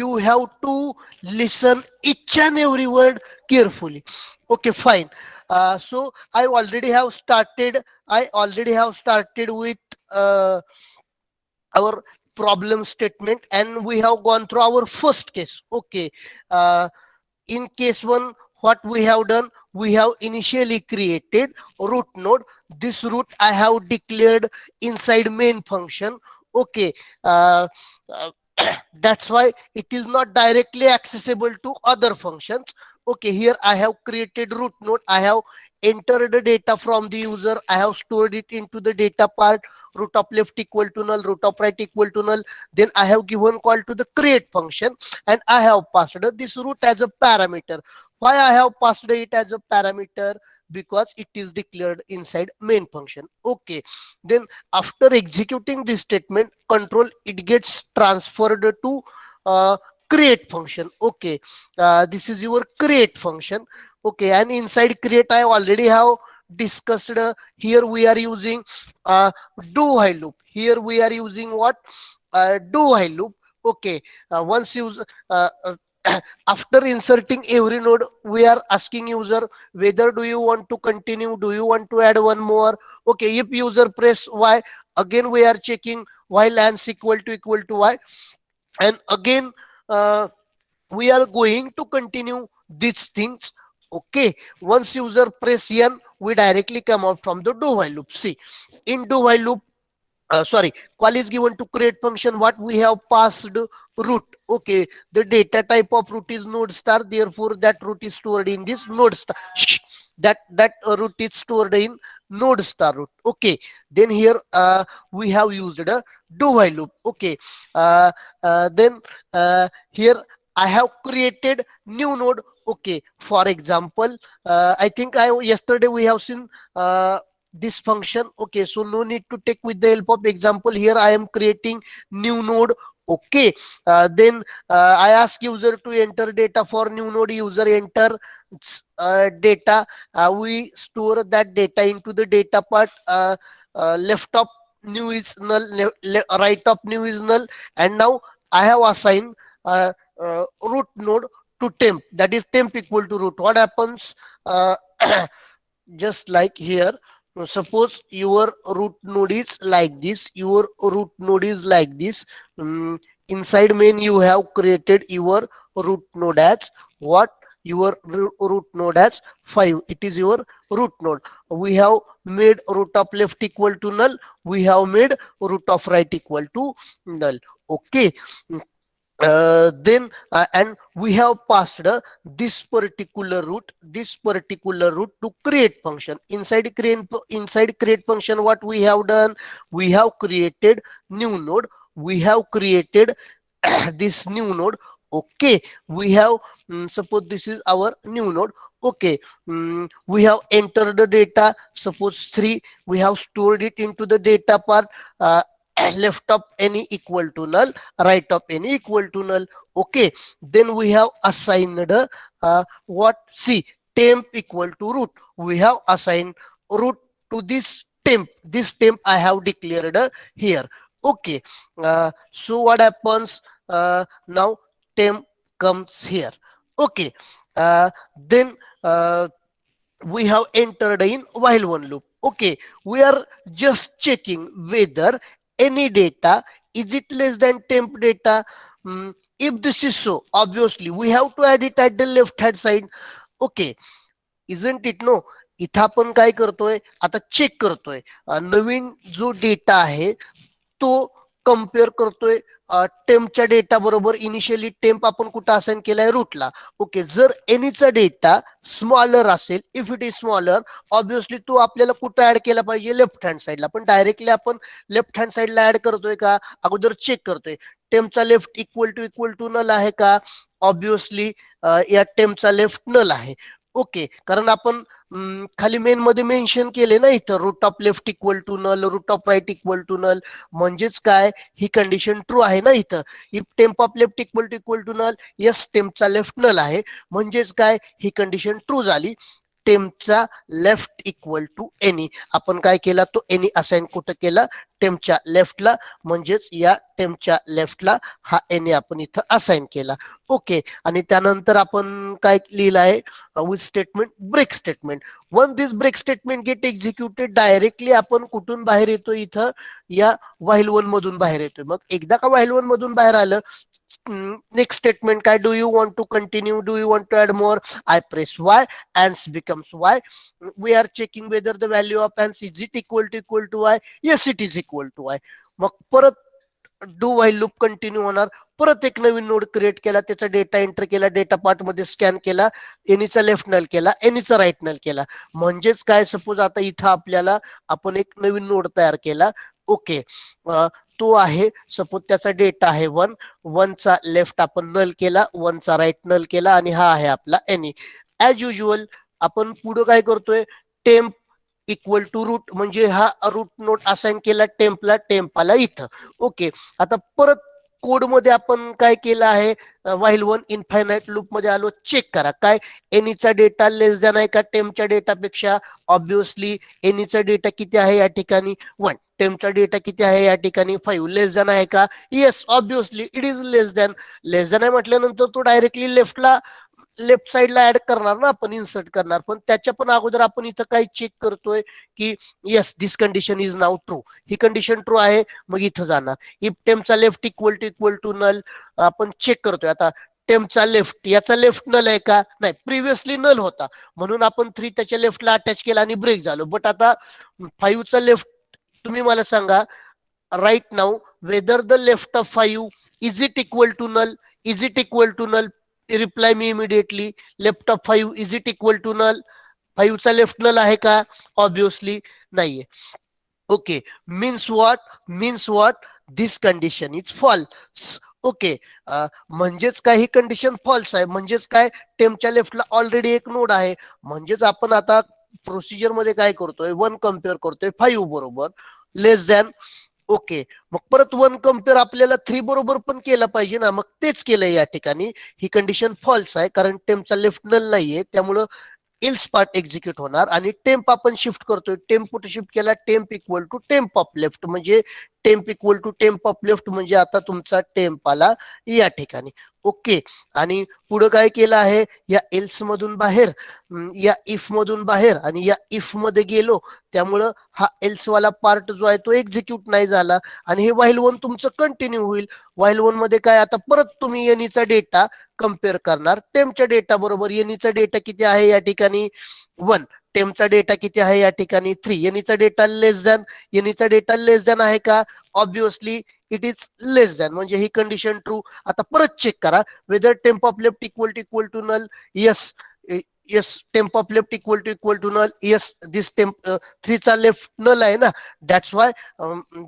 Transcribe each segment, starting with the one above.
you have to listen each and every word carefully. Okay, fine. So I already have started with uh, our problem statement, and we have gone through our first case. Okay. uh, in case one, what we have done, we have initially created root node. This root I have declared inside main function. Okay. uh, uh, that's why it is not directly accessible to other functions. Okay, here I have created root node, I have entered the data from the user, I have stored it into the data part. Root of left equal to null, root of right equal to null. Then I have given call to the create function, and I have passed this root as a parameter. Why I have passed it as a parameter? Because it is declared inside main function. Okay. Then after executing this statement, control, it gets transferred to uh, create function. Okay. This is your create function. Okay, and inside create I already have discussed. Here we are using uh, do while loop. Here we are using what? Do while loop. Okay. Once you after inserting every node, we are asking user whether do you want to continue, do you want to add one more. Okay, if user press y, again we are checking while length equal to y, and again uh, we are going to continue these things. Okay, once user press n, we directly come out from the do while loop. See, in do while loop, sorry, call is given to create function, what we have passed root. Okay, the data type of root is node star, therefore that root is stored in this node star. That root is stored in node star root. Okay, then here we have used a do while loop. Okay. Then here I have created new node. Okay, for example, I think I yesterday we have seen this function. Okay, so no need to take with the help of example. Here I am creating new node. Okay. Then I ask user to enter data for new node. User enter data. We store that data into the data part. Left of new is null, right of new is null, and now I have assigned root node to temp, that is temp equal to root. What happens? uh, just like here, suppose your root node is like this, your root node is like this. Inside main you have created your root node as what? Your root node as 5. It is your root node. We have made root of left equal to null, we have made root of right equal to null. Okay. Then and we have passed this particular root to create function. Inside create function, what we have done, we have created new node, we have created this new node. Okay, we have suppose this is our new node. Okay. We have entered the data, suppose 3, we have stored it into the data part. uh, left of any equal to null, right of any equal to null. Okay, then we have assigned what? See, temp equal to root. We have assigned root to this temp I have declared here. Okay. So what happens? Now temp comes here. Okay. Then we have entered in while one loop. Okay, we are just checking whether any data, is it less than temp data. If this is so, obviously we have to add it at the left hand side. Okay, isn't it? No, इथं आपण काय करतोय, आता check करतोय नवीन जो data आहे तो compare करतोय टेम्पच्या डेटा बरोबर. इनिशियली टेम्प आपण कुठं असाइन केलाय? रूटला. ओके, जर एनीचा डेटा स्मॉलर असेल, if it is smaller, obviously तो आपल्याला कुठं ऍड केला पाहिजे? लेफ्ट हँड साईडला. पण डायरेक्टली आपण लेफ्ट हँड साईडला ऍड करतोय का? अगोदर चेक करतोय टेम्पचा लेफ्ट इक्वल टू नल आहे का? ऑब्विसली या टेम्पचा लेफ्ट नल आहे. ओके, कारण आपण खाली मेन मध्ये मेन्शन केले ना इथं, root of left equal to null, root of right equal to null. म्हणजेच काय, ही कंडिशन ट्रू आहे ना इथं. If temp of left equal to null, yes टेम्पचा लेफ्ट नल आहे. म्हणजेच काय, ही कंडिशन ट्रू झाली. टेम्पचा लेफ्ट इक्वल टू एनी. आपण काय केला तो एनी असाइन कुठं केला, टेम्पच्या लेफ्टला, म्हणजेच या टेम्पच्या लेफ्टला हा एनी आपण इथं असाइन केला. ओके, आणि त्यानंतर आपण काय लिहिलं आहे with statement, break statement. When this break statement get executed, directly आपण कुठून बाहेर येतो, इथं या व्हाईल वन मधून बाहेर येतोय. मग एकदा का व्हाईल वन मधून बाहेर आलं, next statement काय, do you want to continue, do you want to add more, I press y, ans becomes y, we are checking whether the value of ans is it equal to y, yes it is equal to y. मग परत do while loop continue होणार, परत एक नवीन node create केला, त्याचा डेटा enter केला, डेटा पार्ट मध्ये स्कॅन केला, एनीचा लेफ्ट नल केला, एनीचा राईट नल केला. म्हणजेच काय, सपोज आता इथं आपल्याला आपण एक नवीन नोड तयार केला. ओके, तो आहे सपोज त्याचा डेटा आहे 1, 1चा लेफ्ट आपण नल केला, 1चा राईट नल केला, आणि हा आहे आपला एनी. ऍज युजल आपण पुढे काय करतोय, टेम्प इक्वल टू रूट, म्हणजे हा रूट नोट असाइन केला टेम्पला, टेम्प आला इथं. ओके, आता परत कोड मध्ये आपण काय केलं आहे, व्हाईल वन इनफायनाइट लूप मध्ये आलो. चेक करा काय, एनीचा डेटा लेस दॅन आहे का टेम्पच्या डेटापेक्षा, ऑब्विसली एनीचा डेटा किती आहे या ठिकाणी 1, टेम्पचा डेटा किती आहे या ठिकाणी 5, लेस दॅन आहे का, yes obviously it is less than. Less than आहे म्हटल्यानंतर तो डायरेक्टली लेफ्ट साइडला ऍड करणार ना, आपण इन्सर्ट करणार. पण त्याच्या पण अगोदर आपण इथं काय चेक करतोय की yes this condition is now true, ही कंडिशन ट्रू आहे, मग इथं जाणार. इफ टेम्पचा लेफ्ट इक्वल टू नल, आपण चेक करतोय आता टेम्पचा लेफ्ट, याचा लेफ्ट नल आहे का, नाही, प्रिव्हियसली नल होता, म्हणून आपण 3 त्याच्या लेफ्टला अटॅच केला आणि ब्रेक झालो. बट आता 5चा लेफ्ट, तुम्ही मला सांगा right now whether the left of 5 is it equal to null, is it equal to null, reply me immediately, left of 5 is it equal to null, 5चा लेफ्ट नल आहे का, obviously नाहीये. Okay, means what this condition is false. Okay, म्हणजेच काय, ही condition false आहे, म्हणजेच काय, टेम्पच्या लेफ्टला ऑलरेडी एक नोड आहे, म्हणजेच आपण आता प्रोसिजर मध्ये काय करतोय, 1 कम्पेअर करतोय 5 बरोबर, लेस दॅन. ओके, मग परत 1 कम्पेअर आपल्याला 3 बरोबर पण केलं पाहिजे ना, मग तेच केलंय या ठिकाणी. ही कंडिशन फॉल्स आहे कारण टेम्पचा लेफ्ट नल नाहीये, त्यामुळं एल्स पार्ट एक्झिक्यूट होणार. आणि टेम्प आपण शिफ्ट करतोय, टेम्प कुठे शिफ्ट केला, temp equal to temp of left, म्हणजे temp equal to temp of left, म्हणजे आता तुमचा टेम्प आला या ठिकाणी. ओके, आणि पुढे काय केलं आहे, या एल्स मधून बाहेर, या इफ मधून बाहेर, आणि या इफ मध्ये गेलो, त्यामुळं हा एल्स वाला पार्ट जो आहे तो एक्झिक्यूट नाही झाला, आणि हे व्हाईल वन तुमचं कंटिन्यू होईल. व्हाईल वन मध्ये काय, आता परत तुम्ही एनीचा डेटा कम्पेअर करणार टेम्पच्या डेटा बरोबर. एनीचा डेटा किती आहे या ठिकाणी 1, टेम्पचा डेटा किती आहे या ठिकाणी 3, एनीचा डेटा लेस दॅन, एनीचा डेटा लेस दॅन आहे का, obviously it is less than, म्हणजे ही कंडिशन ट्रू. आता परत चेक करा whether temp of left equal to null, yes yes, temp of left equal to null, yes this temp 3चा left null आहे ना, that's why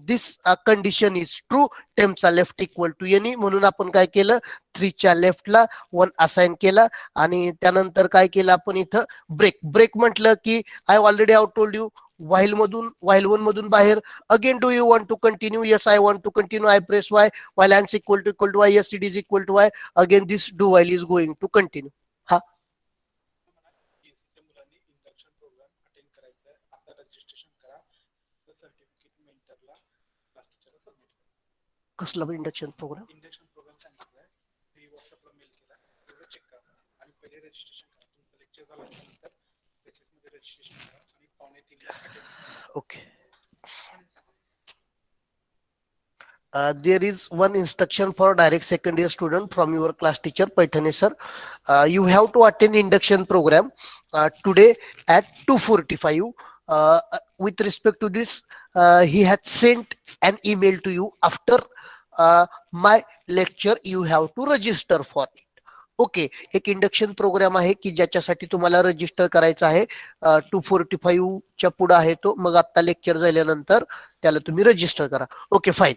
this condition is true, टेम्पचा left equal to any. म्हणून आपण काय केलं, 3च्या लेफ्टला 1 assign केला, आणि त्यानंतर काय केलं आपण इथं ब्रेक म्हटलं की I already out told you, while one मधून बाहेर, again do you want to continue, yes I want to continue, I press Y, while ans equal to Y, yes it is equal to Y, again this do while is going to continue. हा, कसला induction program, okay. There is one instruction for direct second year student from your class teacher Paithane sir. You have to attend induction program today at 2:45. With respect to this, he had sent an email to you after my lecture. You have to register for it. Okay, एक induction programme आहे की ज्याच्यासाठी तुम्हाला register करायचं आहे. 2:45च्या पुढे आहे तो, मग आता लेक्चर झाल्यानंतर त्याला तुम्ही रजिस्टर करा. Okay, fine.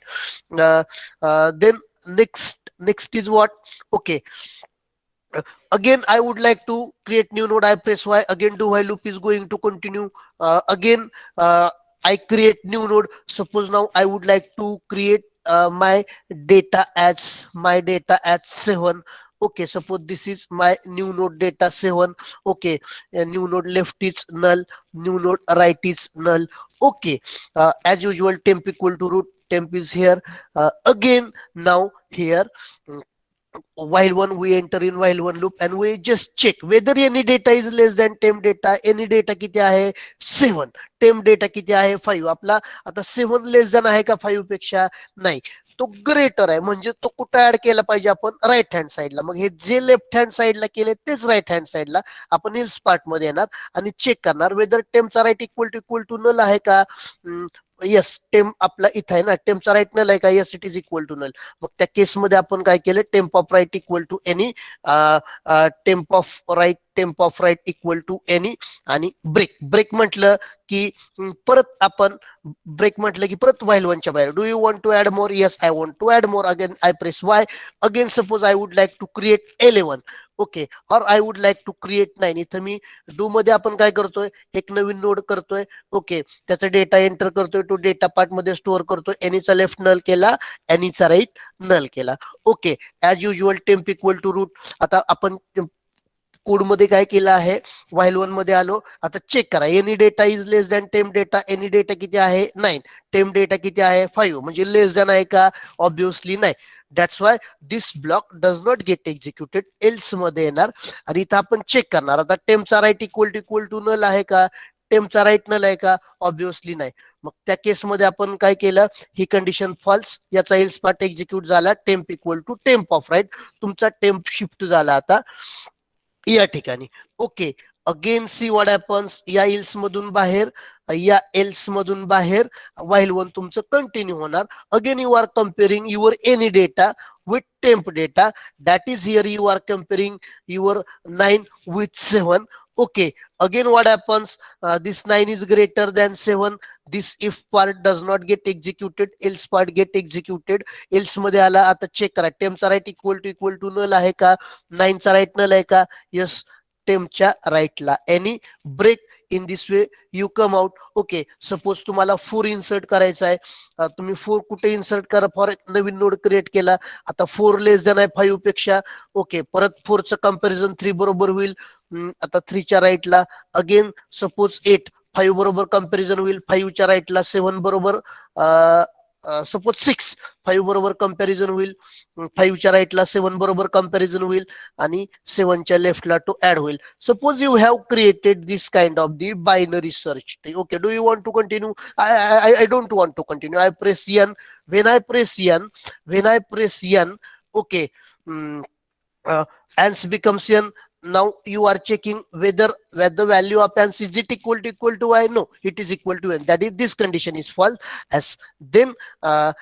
Then next is what. Okay, again I would like to create new node, I press y, again do while loop is going to continue. Again I create new node. Suppose now I would like to create my data as 7. Okay, suppose this is my new node data 7. Okay, new node left is null, new node right is null. Okay, as usual, temp equal to root, temp is here. Again, now here, mm, while one we enter in while one loop and we just check whether any data is less than temp data. Any data किती आहे 7, temp data किती आहे 5. आपला आता 7 लेस than आहे का 5 पेक्षा? नाही, तो ग्रेटर आहे. म्हणजे तो कुठं ऍड केला पाहिजे आपण? राईट हँड साईडला. मग हे जे लेफ्ट हँड साईडला केले तेच राईट हँड साईडला आपण इल्स पार्ट मध्ये येणार आणि चेक करणार वेदर टेम्पचा राईट इक्वल टू नल आहे का. येस, टेम्प आपला इथं आहे ना, टेम्पचा राईट नल आहे का? Yes, it is equal to null. मग त्या केसमध्ये आपण काय केलं? Temp of right equal to any, temp of right equal to any आणि ब्रेक. ब्रेक म्हटलं की परत आपण ब्रेक म्हटलं की परत व्हाईल वनच्या बाहेर. Do you want to add more? Yes, I want to add more. Again I press Y. Again suppose I would like to create 11. Okay, or I would like to create 9. इथं मी do मध्ये आपण काय करतोय? एक नवीन node करतोय. ओके, त्याचा डेटा एंटर करतोय, तो डेटा पार्ट मध्ये स्टोअर करतोय. एनीचा लेफ्ट नल केला, एनीचा राईट नल केला. Okay, as usual temp equal to root. आता आपण कोड मध्ये काय केलं आहे? व्हाईल वन मध्ये आलो. आता चेक करा, any data is less than temp data. Any data किती आहे? 9. टेम्प डेटा किती आहे? 5. म्हणजे लेस दॅन आहे का? ऑब्विसली नाही. That's why this block does not gate executed. Else मध्ये येणार आणि इथं आपण चेक करणार. आता टेम्पचा राईट इक्वल टू नल आहे का? टेम्पचा राईट नल आहे का? ऑब्विसली नाही. मग त्या केसमध्ये आपण काय केलं? ही कंडिशन फॉल्स, याचा एल्स पार्ट एक्झिक्यूट झाला. Temp equal to temp of right. तुमचा टेम्प शिफ्ट झाला आता या ठिकाणी. Okay, again see what happens. या इल्स मधून बाहेर, या एल्स मधून बाहेर, व्हाईल वन तुमचं कंटिन्यू होणार. Again you are comparing your any data with temp data. That is here you are comparing your 9 with 7. Okay, again what happens? This 9 is greater than 7. This if part does not get executed, else part get executed. else मध्ये आला. आता check करा, टेम्पचा right equal to null आहे का? 9 चा right null आहे का? यस, टेम्पच्या राईटला. Any break in this way you come out. Okay, suppose तुम्हाला 4 इन्सर्ट करायचा आहे. तुम्ही 4 कुठे इन्सर्ट करा? फॉर एक नवीन नोड क्रिएट केला. आता 4 लेस दॅन आहे 5 पेक्षा. ओके, परत 4चं कंपॅरिझन 3 बरोबर होईल. आता 3च्या राईटला. अगेन सपोज 8, 5 बरोबर कंपॅरिझन होईल. 5च्या राईटला 7 बरोबर, सपोज 6, 5 बरोबर कंपॅरिझन होईल. 5च्या राईटला 7 बरोबर कंपॅरिझन होईल आणि 7च्या लेफ्टला तो ऍड होईल. Suppose you have created this kind of the binary search tree. Okay, do you want to continue? I don't want to continue. I press N. When I press N, okay, ans becomes N. Now you are checking whether the value of ans is it equal to y? No, it is equal to n. That is, this condition is false. As then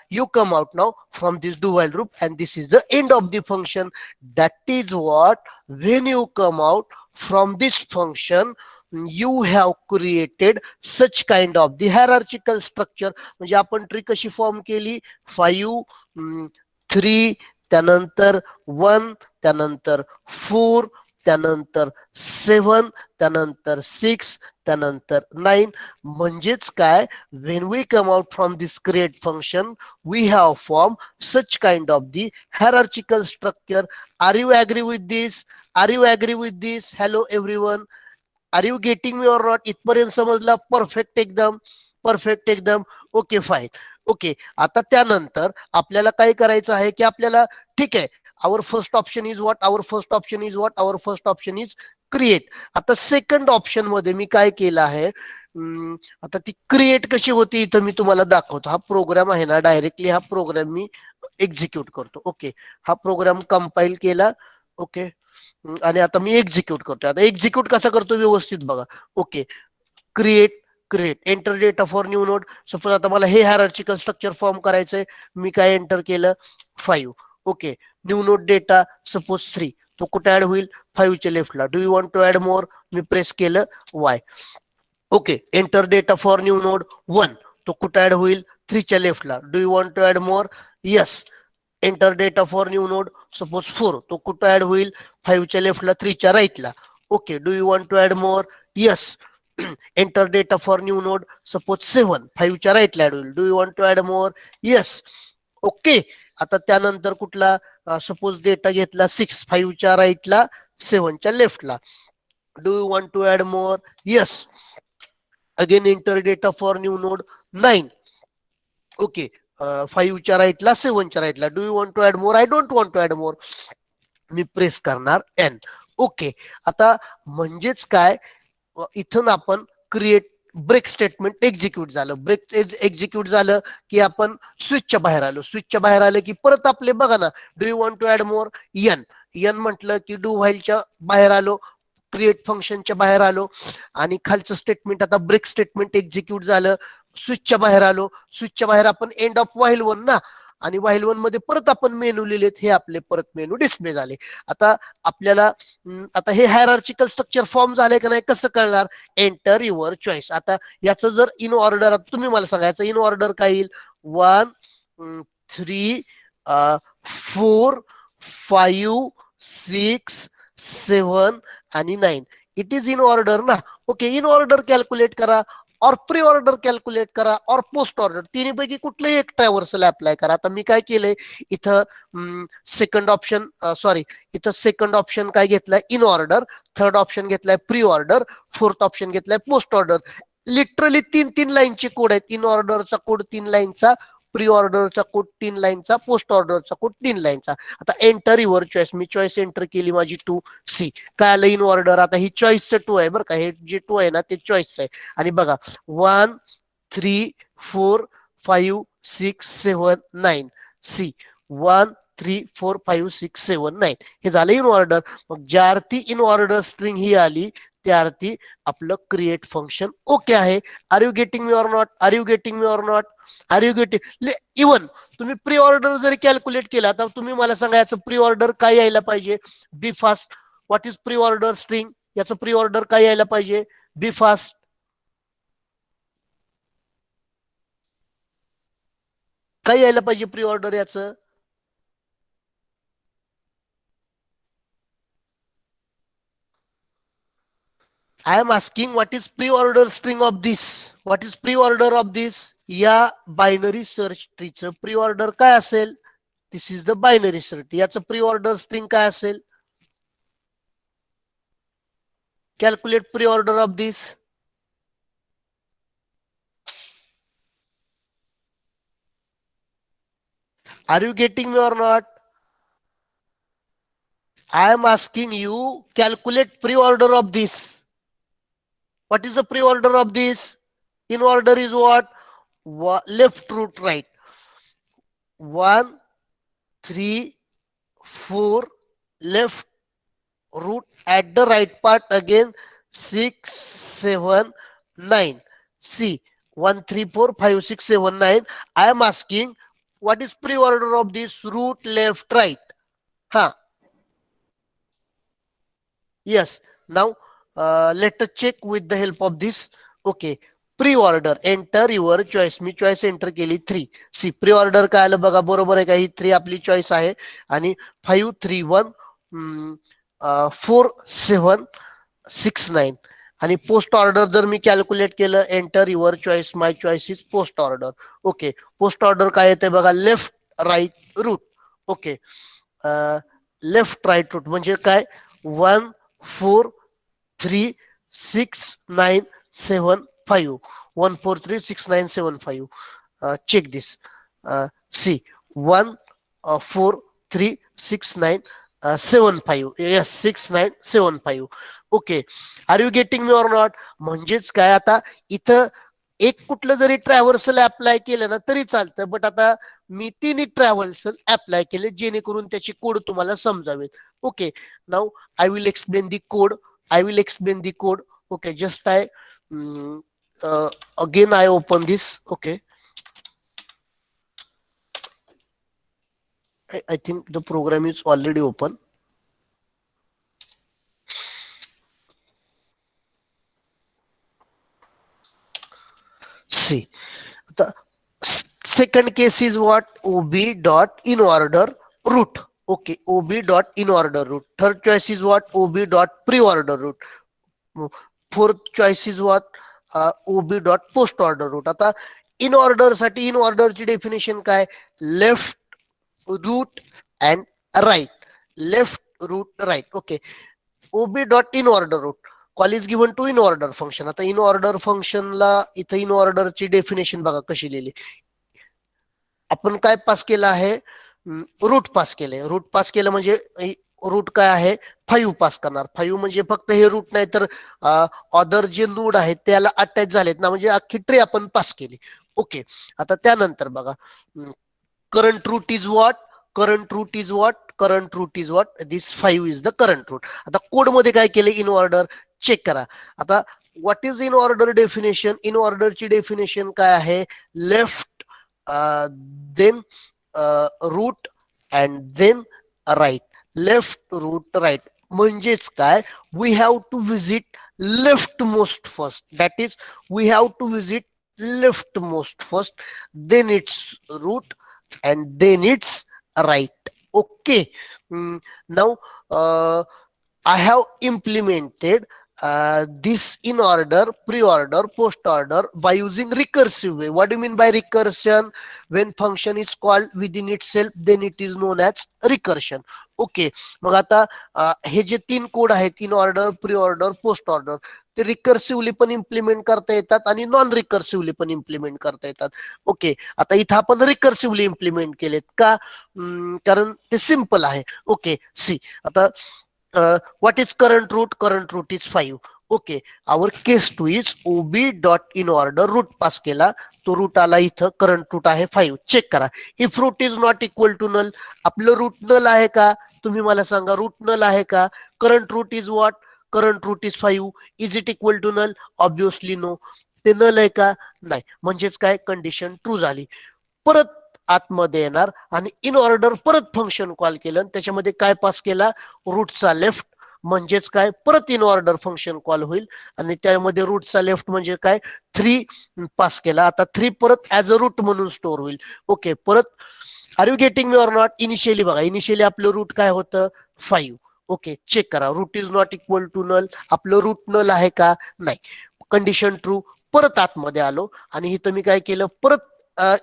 you come out now from this do while loop, and this is the end of the function. That is what, when you come out from this function, you have created such kind of the hierarchical structure. म्हणजे आपण tree कशी form केली? 5, 3, त्यानंतर 1, त्यानंतर 4, त्यानंतर 7, त्यानंतर 6, त्यानंतर 9. म्हणजेच काय? when we come out from this create function, we have formed such kind of the hierarchical structure. Are you agree with this? Are you agree with this? Hello everyone, are you getting me or not? इथपर्यंत समजला? Perfect एकदम, perfect एकदम. Okay, fine. Okay, आता त्यानंतर आपल्याला काय करायचं आहे की आपल्याला, ठीक आहे, our first option is what? Our first option is what? Our first option is create. आता सेकंड ऑप्शन मध्ये मी काय केलं आहे, आता ती क्रिएट कशी होती इथं मी तुम्हाला दाखवतो. हा प्रोग्राम आहे ना, डायरेक्टली हा प्रोग्राम मी एक्झिक्यूट करतो. ओके, हा प्रोग्राम कंपाईल केला. ओके, आणि आता मी एक्झिक्यूट करतोय. आता एक्झिक्यूट कसा करतो व्यवस्थित बघा. Okay, create, enter data for new node. Suppose आता मला हे हायरार्चिकल स्ट्रक्चर फॉर्म करायचंय. मी काय एंटर केलं? 5. Okay, new node data suppose 3, तो कुठे ऍड होईल? 5च्या लेफ्टला. Do you want to add more? मी प्रेस केलं Y. Okay, enter data for new node 1, तो कुठे ऍड होईल? 3च्या लेफ्टला. Do you want to add more? Yes. Enter data for new node suppose 4, तो कुठं ऍड होईल? 5च्या लेफ्टला, 3च्या राईटला. Okay, do you want to add more? Yes. Enter data for new node suppose 7, 5च्या राईटला ऍड होईल. Do you want to add more? Yes. Okay, आता त्यानंतर कुठला सपोज डेटा घेतला 6, 5च्या राईटला 7च्या लेफ्टला. Do you want to add more? Yes. Again enter data for new node 9. Okay, 5च्या राईटला 7च्या राईटला. Do you want to add more? I don't want to add more. मी प्रेस करणार एन. ओके, आता म्हणजेच काय, इथून आपण क्रिएट ब्रेक स्टेटमेंट एक्झिक्यूट झालं. ब्रेक एक्झिक्यूट झालं की आपण स्विचच्या बाहेर आलो. स्विचच्या बाहेर आलं की परत आपले बघा ना, do you want to add more? N. N म्हटलं की डू व्हाईलच्या बाहेर आलो, क्रिएट फंक्शनच्या बाहेर आलो, आणि खालचं स्टेटमेंट आता ब्रेक स्टेटमेंट एक्झिक्यूट झालं, स्विचच्या बाहेर आलो. स्विचच्या बाहेर आपण एंड ऑफ व्हाईल वन ना, आणि व्हाईल वन मध्ये परत आपण मेनू लिहिलेत, हे आपले परत मेनू डिस्प्ले झाले. आता आपल्याला आता हे हायरार्चिकल स्ट्रक्चर फॉर्म झालंय का नाही कसं कळणार? Enter your choice. आता याचं जर इन ऑर्डर, तुम्ही मला सांगायचं इन ऑर्डर काय येईल? 1 3 4 5 6 7 आणि 9. इट इज इन ऑर्डर ना. ओके, इन ऑर्डर कॅल्क्युलेट करा, और प्री ऑर्डर कॅल्क्युलेट करा, और पोस्ट ऑर्डर, तिन्हीपैकी कुठलंही एक ट्रॅव्हर्सल अप्लाय करा. आता मी काय केलंय इथं सेकंड ऑप्शन, सॉरी, इथं सेकंड ऑप्शन काय घेतलाय? In order. थर्ड ऑप्शन घेतलाय प्री ऑर्डर. फोर्थ ऑप्शन घेतलाय पोस्ट ऑर्डर. लिटरली 3 लाईनचे कोड आहेत. इन ऑर्डरचा कोड 3 लाईनचा, प्री ऑर्डरचा कोड 3 लाईनचा, पोस्ट ऑर्डरचा कोड 3 लाईनचा. आता enter your choice. Me choice enter केली माझी 2C. काय आलं? In order. आता ही चॉईसचं 2 आहे बरं का, हे जे 2 आहे ना ते चॉईसचं आहे. आणि बघा 1 3 4 5 6 7 9 C. 1 3 4 5 6 7 9 हे झालं इन ऑर्डर. मग ज्या अर्थी इन ऑर्डर स्ट्रिंग ही आली त्या अर्थी आपलं क्रिएट फंक्शन ओके आहे. Are you getting me or not? Are you getting me or not? Are you getting? Even तुम्ही प्री ऑर्डर जरी कॅल्क्युलेट केला तर तुम्ही मला सांगायचं प्री ऑर्डर काय यायला पाहिजे? Be fast. What is preorder string? याचं प्री ऑर्डर काय यायला पाहिजे? Be fast. काय यायला पाहिजे प्री ऑर्डर याचं? I am asking what is pre-order string of this? What is pre-order of this? या बायनरी सर्च ट्रीचं प्री ऑर्डर काय असेल? दिस इज द बायनरी सर्च. याचं प्री ऑर्डर स्ट्रिंग काय असेल? Calculate pre order of this. Are you getting me or not? I am asking you, calculate pre-order of this. What is the pre-order of this? In order is what? Left root right. 1 3 4 left root at the right part again 6 7 9. See 1 3 4 5 6 7 9. I am asking what is pre-order of this? Root left right. Huh. Yes. Now let us check with the help of this. Okay. Pre-order. Enter your choice. Me choice enter केली 3. C pre order काय आलं बघा, बरोबर आहे का? ही 3 आपली choice आहे. आणि 5 3 1 4 7 6 9. आणि पोस्ट ऑर्डर जर मी कॅल्क्युलेट केलं, enter your choice. My choice is post order. Okay, post order काय येते बघा? Left right root. Okay, left right root म्हणजे काय? 1 4 3 6 9 7 5. 1 4 3 6 9 7 5. Check this. See 1 4 3 6 9 7 5. Yes, 6 9 7 5. Okay, are you getting me or not? म्हणजेच काय, आता इथं एक कुठलं जरी ट्रॅव्हर्सल अप्लाय केलं ना तरी चालतं, बट आता मी 3 ट्रॅव्हर्सल अप्लाय केले जेणेकरून त्याची कोड तुम्हाला समजावेल. Okay, now I will explain the code. I will explain the code. Okay, just again I open this. Okay, I think the program is already open. See, the second case is what? ob dot in order root. Okay, ob dot in order root. Third choice is what? ob dot pre order root. Fourth choice is what? ob dot post order root. आता in order साठी in ऑर्डरची definition काय? Left root and right, left, root, right. Okay. ob dot in order root call is given to in order function. आता in order फंक्शनला इथं in ऑर्डरची definition बघा कशी लिहिली. आपण काय पास केलं आहे, रूट पास केले. रूट पास केलं म्हणजे रूट काय आहे, 5 पास करणार. 5 म्हणजे फक्त हे रूट नाही तर अदर जे नोड आहेत त्याला अटॅच झालेत ना, म्हणजे अख्खी ट्री आपण पास केली. ओके. आता त्यानंतर बघा, current root is what, current root is what, current root is what, this 5 is the current root. आता कोड मध्ये काय केले, इन ऑर्डर चेक करा. आता what is in order definition, in ऑर्डरची डेफिनेशन काय आहे, left, then root and then right, left, root, right. म्हणजेच काय, we have to visit left most first, that is we have to visit left most first, then it's root and then it's right. Okay. Now I have implemented this in order, pre-order, post-order by using recursive way. What do you mean by recursion? When function is called within itself, then it is known as recursion. Okay. मग आता हे जे 3 code आहेत, in order, preorder, post order, ते recursively पण implement करता येतात आणि नॉन रिकर्सिव्हली पण इम्प्लिमेंट करता येतात. ओके. आता इथं आपण रिकर्सिव्हली इम्प्लिमेंट केलेत का, कारण ते सिम्पल आहे. ओके. सी आता what is current root, current root is 5. Okay. our case 2 is ob dot in order root pass केला, तो रूट आला इथं, करंट रूट आहे 5. चेक करा, if root is not equal to null, आपलं root null आहे का, तुम्ही मला सांगा, रूट नल आहे का. Current root is what, current root is 5, is it equal to null, obviously no. ते नल आहे का, नाही. म्हणजेच काय, कंडिशन ट्रू झाली. परत आतमध्ये येणार आणि इन ऑर्डर परत फंक्शन कॉल केलं, त्याच्यामध्ये काय पास केला, रूटचा लेफ्ट, म्हणजेच काय, परत इन ऑर्डर फंक्शन कॉल होईल आणि त्यामध्ये रूटचा लेफ्ट म्हणजे काय, 3 पास केला. आता 3 परत ऍज अ रूट म्हणून स्टोअर होईल. ओके. परत are you getting me or not. Initially बघा, इनिशियली आपलं रूट काय होतं, 5. ओके. चेक करा, root is not equal to null, आपलं रूट नल आहे का, नाही. Condition true. परत आतमध्ये आलो आणि इथं मी काय केलं, परत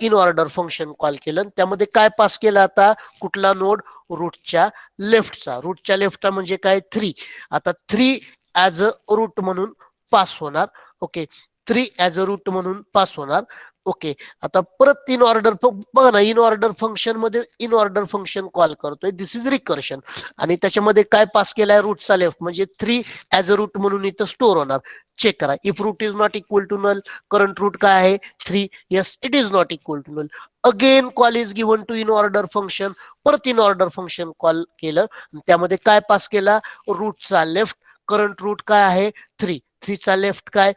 इन ऑर्डर फंक्शन कॉल केलं, त्यामध्ये काय पास केलं, आता कुठला नोड, रूटच्या लेफ्टचा. रूटच्या लेफ्टचा म्हणजे काय, 3. आता 3 ऍज अ रूट म्हणून पास होणार. ओके. 3 ऍज अ रूट म्हणून पास होणार. ओके. आता परत इन ऑर्डर, बघा ना, इन ऑर्डर फंक्शन मध्ये इन ऑर्डर फंक्शन कॉल करतोय, दिस इज रिकर्शन, आणि त्याच्यामध्ये काय पास केलाय, रूटचा लेफ्ट, म्हणजे 3 ऍज अ रूट म्हणून इथं स्टोअर होणार. चेक करा, if root is not equal to null, current root काय आहे, 3. Yes, it is not equal to null. Again call is given to in order function, परत in order function call केलं, त्यामध्ये काय पास केला, रूटचा left, current root काय आहे, 3. 3 चा लेफ्ट काय,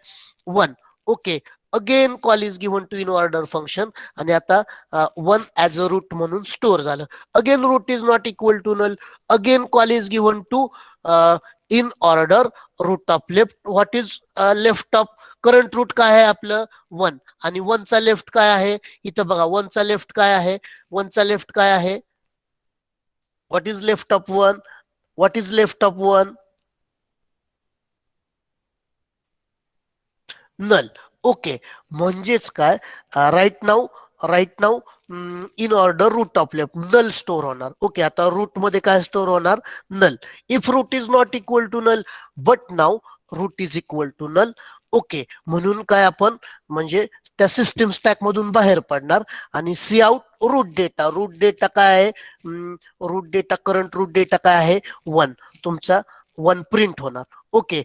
1. Okay. Again call is given to in order function आणि आता 1 ऍज अ रूट म्हणून स्टोअर झालं. Again root is not equal to null, again call is given to in order root of left. What is left of current root काय आहे आपलं, 1, आणि 1 चा left काय आहे, इथं बघा 1 चा लेफ्ट काय आहे, 1 चा लेफ्ट काय आहे, what is left of 1, what is left of 1, null. Okay. म्हणजेच काय, right now, right now in order root of left null store होणार. ओके. आता रूट मध्ये काय स्टोअर होणार, null. If root is not equal to null, but now root is equal to null. Okay. म्हणून काय आपण, म्हणजे त्या सिस्टीम स्टॅक मधून बाहेर पडणार आणि see out root data. Root data काय आहे, root data, current root data काय आहे, 1. तुमचा 1 प्रिंट होणार. ओके.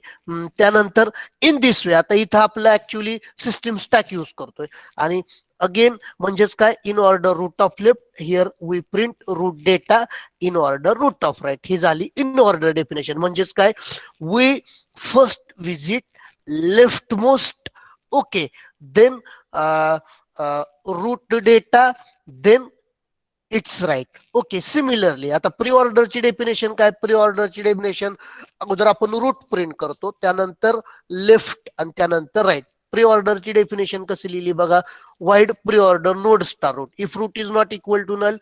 त्यानंतर इन दिस वे, आता इथं आपलं ऍक्च्युली सिस्टीम स्टॅक यूज करतोय आणि अगेन म्हणजेच काय, in order root of left, here we print root data in order root of right. ही झाली इन ऑर्डर डेफिनेशन. म्हणजेच काय, we first visit left most, okay, then root data, then it's right. Okay. Similarly आता प्री ऑर्डरची definition काय, प्री ऑर्डरची डेफिनेशन अगोदर आपण रूट प्रिंट करतो, त्यानंतर लेफ्ट आणि त्यानंतर राईट. प्री ऑर्डरची डेफिनेशन कशी लिहिली बघा, void preorder node star root, if root is not equal to null.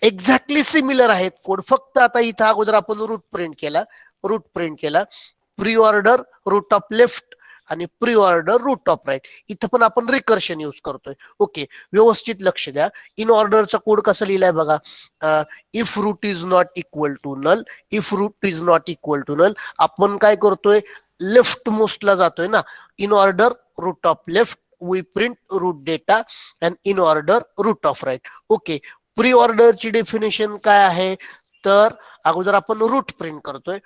Exactly similar आहेत कोड, फक्त आता इथं अगोदर आपण रूट प्रिंट केला, रूट प्रिंट केला, pre order root of left, आणि pre order root of right. इथं पण आपण रिकर्शन यूज करतोय. ओके, व्यवस्थित लक्ष द्या. इन ऑर्डरचा कोड कसा लिहिलाय बघा. If root is not equal to null, if root is not equal to null, आपण काय करतोय, लेफ्ट मोस्टला जातोय ना. In order root of left we print root data and in order root of right. Okay, pre ऑर्डरची definition काय आहे, तर अगोदर आपण रूट प्रिंट करतोय,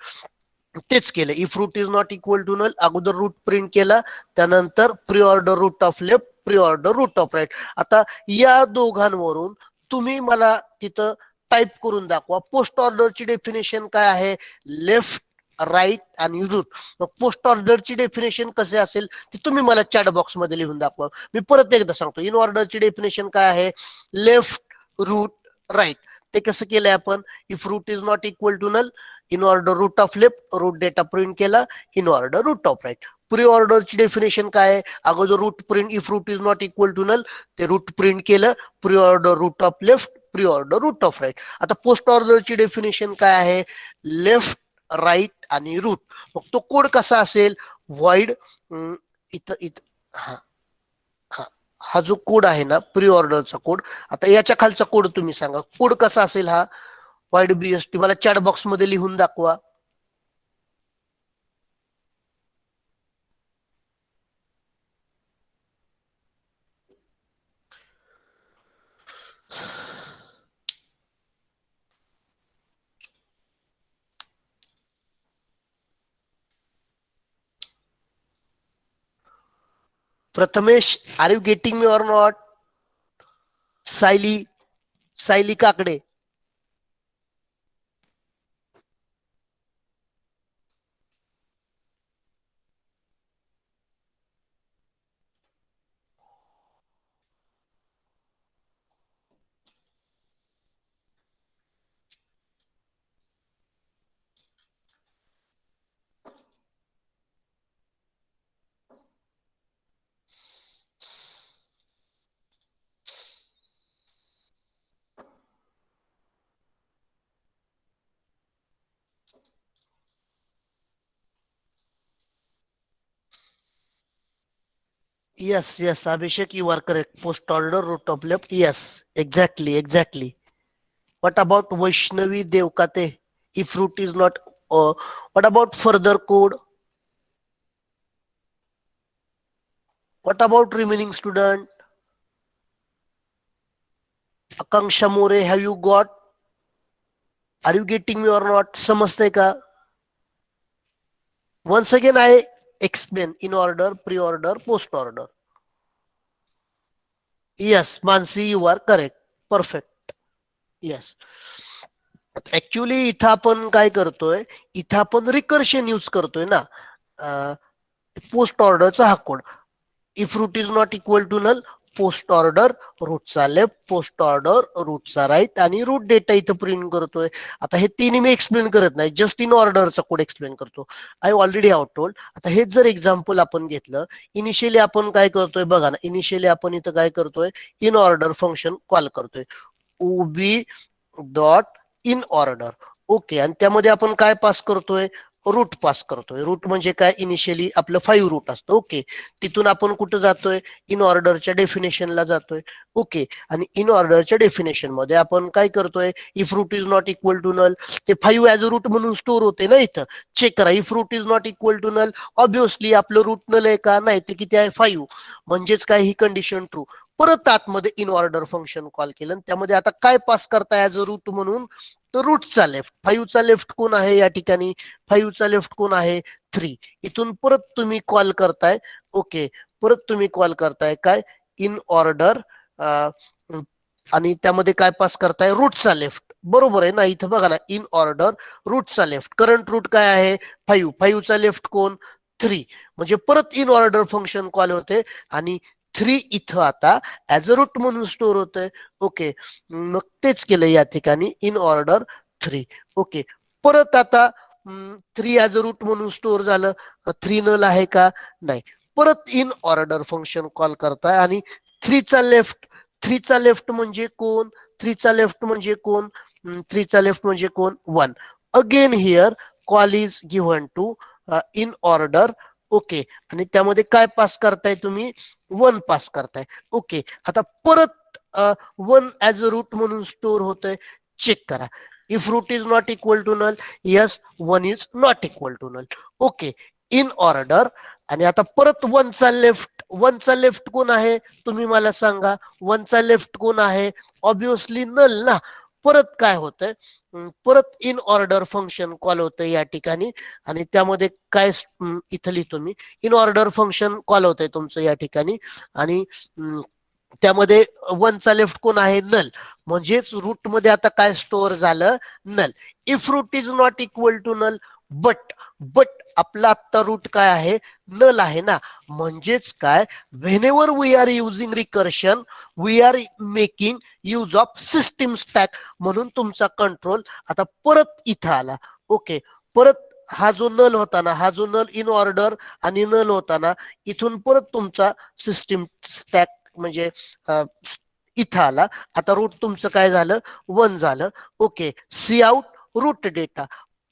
तेच केलं. If root is not equal to null, अगोदर रूट प्रिंट केला, त्यानंतर pre order root of left, pre order root of right. आता या दोघांवरून तुम्ही मला तिथं टाईप करून दाखवा पोस्ट ऑर्डरची डेफिनेशन काय आहे. लेफ्ट, राईट आणि रूट. मग पोस्ट ऑर्डरची डेफिनेशन कसे असेल ते तुम्ही मला चॅट बॉक्स मध्ये लिहून दाखवा. मी परत एकदा सांगतो, इन ऑर्डरची डेफिनेशन काय आहे. Left, root, right. ते कसं केलंय आपण. If root is not equal to null, in order root of left, root data print केला, in order root of right. प्री ऑर्डरची डेफिनेशन काय आहे. अगोदर root print, if root is not equal to null, ते रूट प्रिंट केलं, pre order root of left, pre order root of right. आता पोस्ट ऑर्डरची डेफिनेशन काय आहे. लेफ्ट, राईट आणि रूट. मग तो कोड कसा असेल. व्हॉइड, इथं इथं हा हा हा जो कोड आहे ना प्री ऑर्डरचा कोड. आता याच्या खालचा कोड तुम्ही सांगा, कोड कसा असेल हा. वाईड बीएसटी मला चॅट बॉक्स मध्ये लिहून दाखवा. Prathamesh, are you getting me or not. Sayali, Sayali Kakade. Yes, yes, Abhishek, you are correct. Post order, root of left. Yes, exactly, exactly. What about Vaishnavi Devkate? If root is not, what about further code? What about remaining student? Akanksha More, have you got? Are you getting me or not? समजतंय का? Once again, I explain in order, pre-order, post-order. Yes, Mansi, you are correct. Perfect. Yes. Actually इथं आपण काय करतोय, इथं आपण recursion use करतोय ना. पोस्ट ऑर्डरचा हा code. If root is not equal to null, postorder रूटचा लेफ्ट, पोस्ट ऑर्डर रूटचा राईट आणि रूट डेटा इथं प्रिंट करतोय. आता हे तिन्ही मी एक्सप्लेन करत नाही, जस्ट इन ऑर्डरचा कोड एक्सप्लेन करतो. I already have told. आता हेच जर एक्झाम्पल आपण घेतलं, इनिशियली आपण काय करतोय बघा ना. इनिशियली आपण इथं काय करतोय, इन ऑर्डर फंक्शन कॉल करतोय. ओबी डॉट इन ऑर्डर. ओके, आणि त्यामध्ये आपण काय पास करतोय, रूट पास करतोय. रूट म्हणजे काय, इनिशियली आपलं 5 रूट असतं. ओके, तिथून आपण कुठं जातोय, इन ऑर्डरच्या डेफिनेशनला जातोय. ओके, आणि इन ऑर्डरच्या डेफिनेशन मध्ये आपण काय करतोय, if root is not equal to null, ते 5 ऍज अ रूट म्हणून स्टोर होते ना. इथं चेक करा, if root is not equal to null, obviously आपलं रूट नल आहे का, नाही, ते किती आहे, 5. म्हणजेच काय, ही कंडिशन ट्रू. परत आतमध्ये इन ऑर्डर फंक्शन कॉल केलं, त्यामध्ये आता काय पास करताय ऍज अ रूट म्हणून, तर रूटचा लेफ्ट. 5चा लेफ्ट कोण आहे या ठिकाणी, 5चा लेफ्ट कोण आहे, 3. इथून परत तुम्ही कॉल करताय. ओके, परत तुम्ही कॉल करताय काय, इन ऑर्डर, आणि त्यामध्ये काय पास करताय, रूटचा लेफ्ट. बरोबर आहे ना. इथं बघा ना, इन ऑर्डर रूटचा लेफ्ट. करंट रूट काय आहे, 5. 5चा लेफ्ट कोण, 3. म्हणजे परत इन ऑर्डर फंक्शन कॉल होते आणि 3 इथं आता ऍज अ रूट म्हणून स्टोर होतंय. ओके, मग तेच केलं या ठिकाणी, इन ऑर्डर 3. ओके, परत आता 3 ऍज अ रूट म्हणून स्टोअर झालं. 3 नल आहे का, नाही. परत इन ऑर्डर फंक्शन कॉल करताय आणि 3चा लेफ्ट. 3चा लेफ्ट म्हणजे कोण, 3चा लेफ्ट म्हणजे कोण, 3चा लेफ्ट म्हणजे कोण, 1. Again here call is given to in order okay, आणि त्यामध्ये काय पास करताय तुम्ही, 1 पास करताय. ओके, आता परत 1 ऍज अ रूट म्हणून स्टोअर होतंय, चेक करा. If root is not equal to null, yes 1 is not equal to null. Okay, in order. आणि आता परत 1चा लेफ्ट कोण आहे तुम्ही मला सांगा. 1चा लेफ्ट कोण आहे, ऑब्विसली नल ना. परत काय होतंय, परत इन ऑर्डर फंक्शन कॉल होतं या ठिकाणी. आणि त्यामध्ये काय इथं लिहितो मी, इन ऑर्डर फंक्शन कॉल होतंय तुमचं या ठिकाणी. आणि त्यामध्ये 1चा लेफ्ट कोण आहे, नल. म्हणजेच रूट मध्ये आता काय स्टोअर झालं, null. If root is not equal to null, but आपला आता रूट काय आहे, नल आहे ना. म्हणजेच काय, whenever we are using recursion, we are making use of system stack. म्हणून तुमचा कंट्रोल आता परत इथं आला. ओके, परत हा जो नल होता ना, हा जो नल इन ऑर्डर आणि नल होता ना, इथून परत तुमचा सिस्टीम स्टॅक म्हणजे इथं आला. आता रूट तुमचं काय झालं, 1 झालं. Okay, C out root data.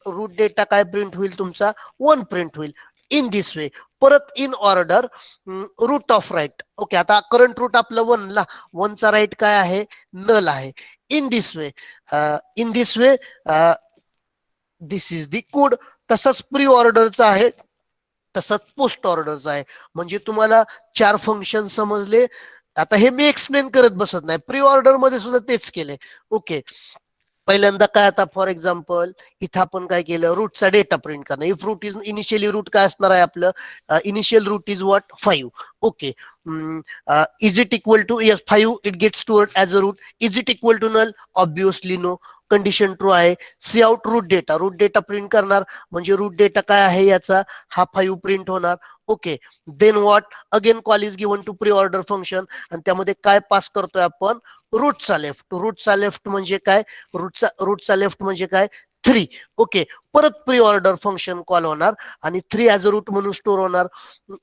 Root data काय प्रिंट होईल तुमचा, 1 प्रिंट होईल. In this way. परत in order root of right. Okay, आता करंट रूट आपलं 1 ला, 1चा राईट काय आहे, नल आहे. In this way, in this way, this is the code. तसंच प्री ऑर्डरचा आहे, तसंच पोस्ट ऑर्डरचा आहे. म्हणजे तुम्हाला 4 फंक्शन समजले. आता हे मी एक्सप्लेन करत बसत नाही, प्री ऑर्डर मध्ये सुद्धा तेच केले. ओके, पहिल्यांदा काय, आता फॉर एक्झाम्पल इथं आपण काय केलं, रूटचा डेटा प्रिंट करणं. If root is initially, root काय असणार आहे आपलं, initial root is what, 5. Okay, is it equal to, yes 5 it get stored as a root. Is it equal to null, obviously no. Condition true आहे. C out root data print करणार. म्हणजे route data काय आहे याचा, हा 5 print होणार. Okay, then what, again call is given to pre order function. आणि त्यामध्ये काय पास करतोय आपण, रूटचा लेफ्ट. रूटचा लेफ्ट म्हणजे काय, रूटचा लेफ्ट म्हणजे काय, 3. ओके, परत प्री ऑर्डर फंक्शन कॉल होणार आणि 3 ऍज अ रूट म्हणून स्टोअर होणार.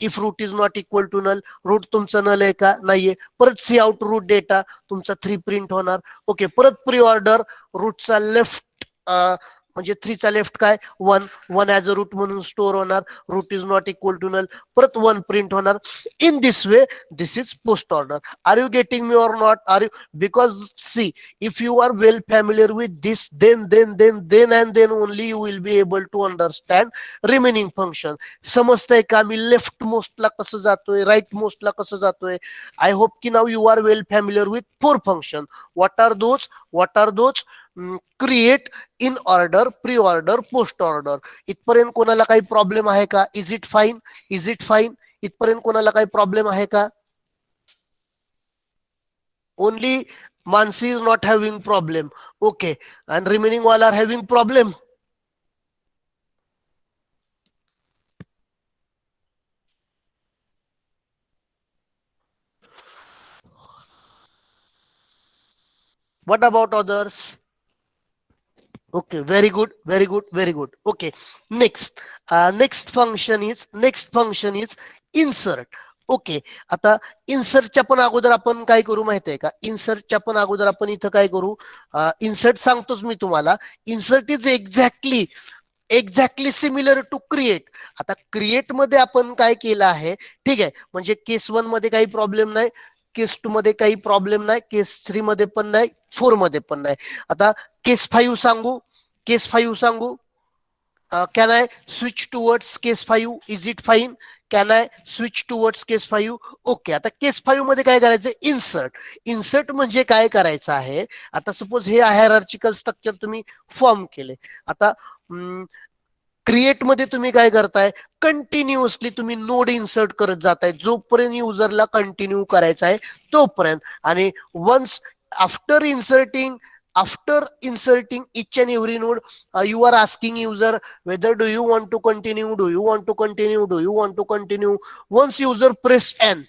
If root is not equal to null, root तुमचं नल आहे का, नाहीये. परत सी आउट रूट डेटा, तुमचा 3 प्रिंट होणार. ओके, परत प्री ऑर्डर, रूटचा लेफ्ट म्हणजे 3चा लेफ्ट काय, 1 ऍज अ रूट म्हणून स्टोअर होणार. Root is not equal to null, परत 1 प्रिंट होणार. In this way, this is post order. Are you getting me or not, are you, because see, if you are well familiar with this, then and then only you will be able to understand remaining function. समजतंय का मी left मोस्टला कसं जातोय, right मोस्टला कसं जातोय. I hope की now you are well familiar with 4 function. What are those create, inorder, preorder, postorder. इथपर्यंत कोणाला काही प्रॉब्लेम आहे का, is it fine, is it fine. इथपर्यंत कोणाला काही प्रॉब्लेम आहे का. Only Mansi is not having problem. Okay. And remaining all are having problem. What about others? Okay, very good, very good, very good. Okay, next function is insert. Okay, आता इन्सर्टच्या पण अगोदर आपण काय करू माहिती आहे का, इन्सर्टच्या पण अगोदर आपण इथं काय करू, इन्सर्ट सांगतोच मी तुम्हाला. Insert is exactly similar to create. आता क्रिएट मध्ये आपण काय केलं आहे, ठीक आहे. म्हणजे केस 1 मध्ये काही प्रॉब्लेम नाही, केस 2 मध्ये काही प्रॉब्लेम नाही, केस 3 मध्ये पण नाही, 4 मध्ये पण नाही. आता केस 5 सांगू, केस 5 सांगू. Can I switch towards case 5, is it fine. Can I switch towards case 5. Okay, आता केस 5 मध्ये काय करायचं, इन्सर्ट. इन्सर्ट म्हणजे काय करायचं आहे, आता सपोज हे हायरार्चिकल स्ट्रक्चर तुम्ही फॉर्म केले. आता क्रिएट मध्ये तुम्ही काय करताय, कंटिन्युअसली तुम्ही नोड इन्सर्ट करत जाताय, जोपर्यंत युजरला कंटिन्यू करायचा आहे तोपर्यंत. आणि once after inserting each and every node, you are asking user whether do you want to continue, do you want to continue, do you want to continue. Once user press n,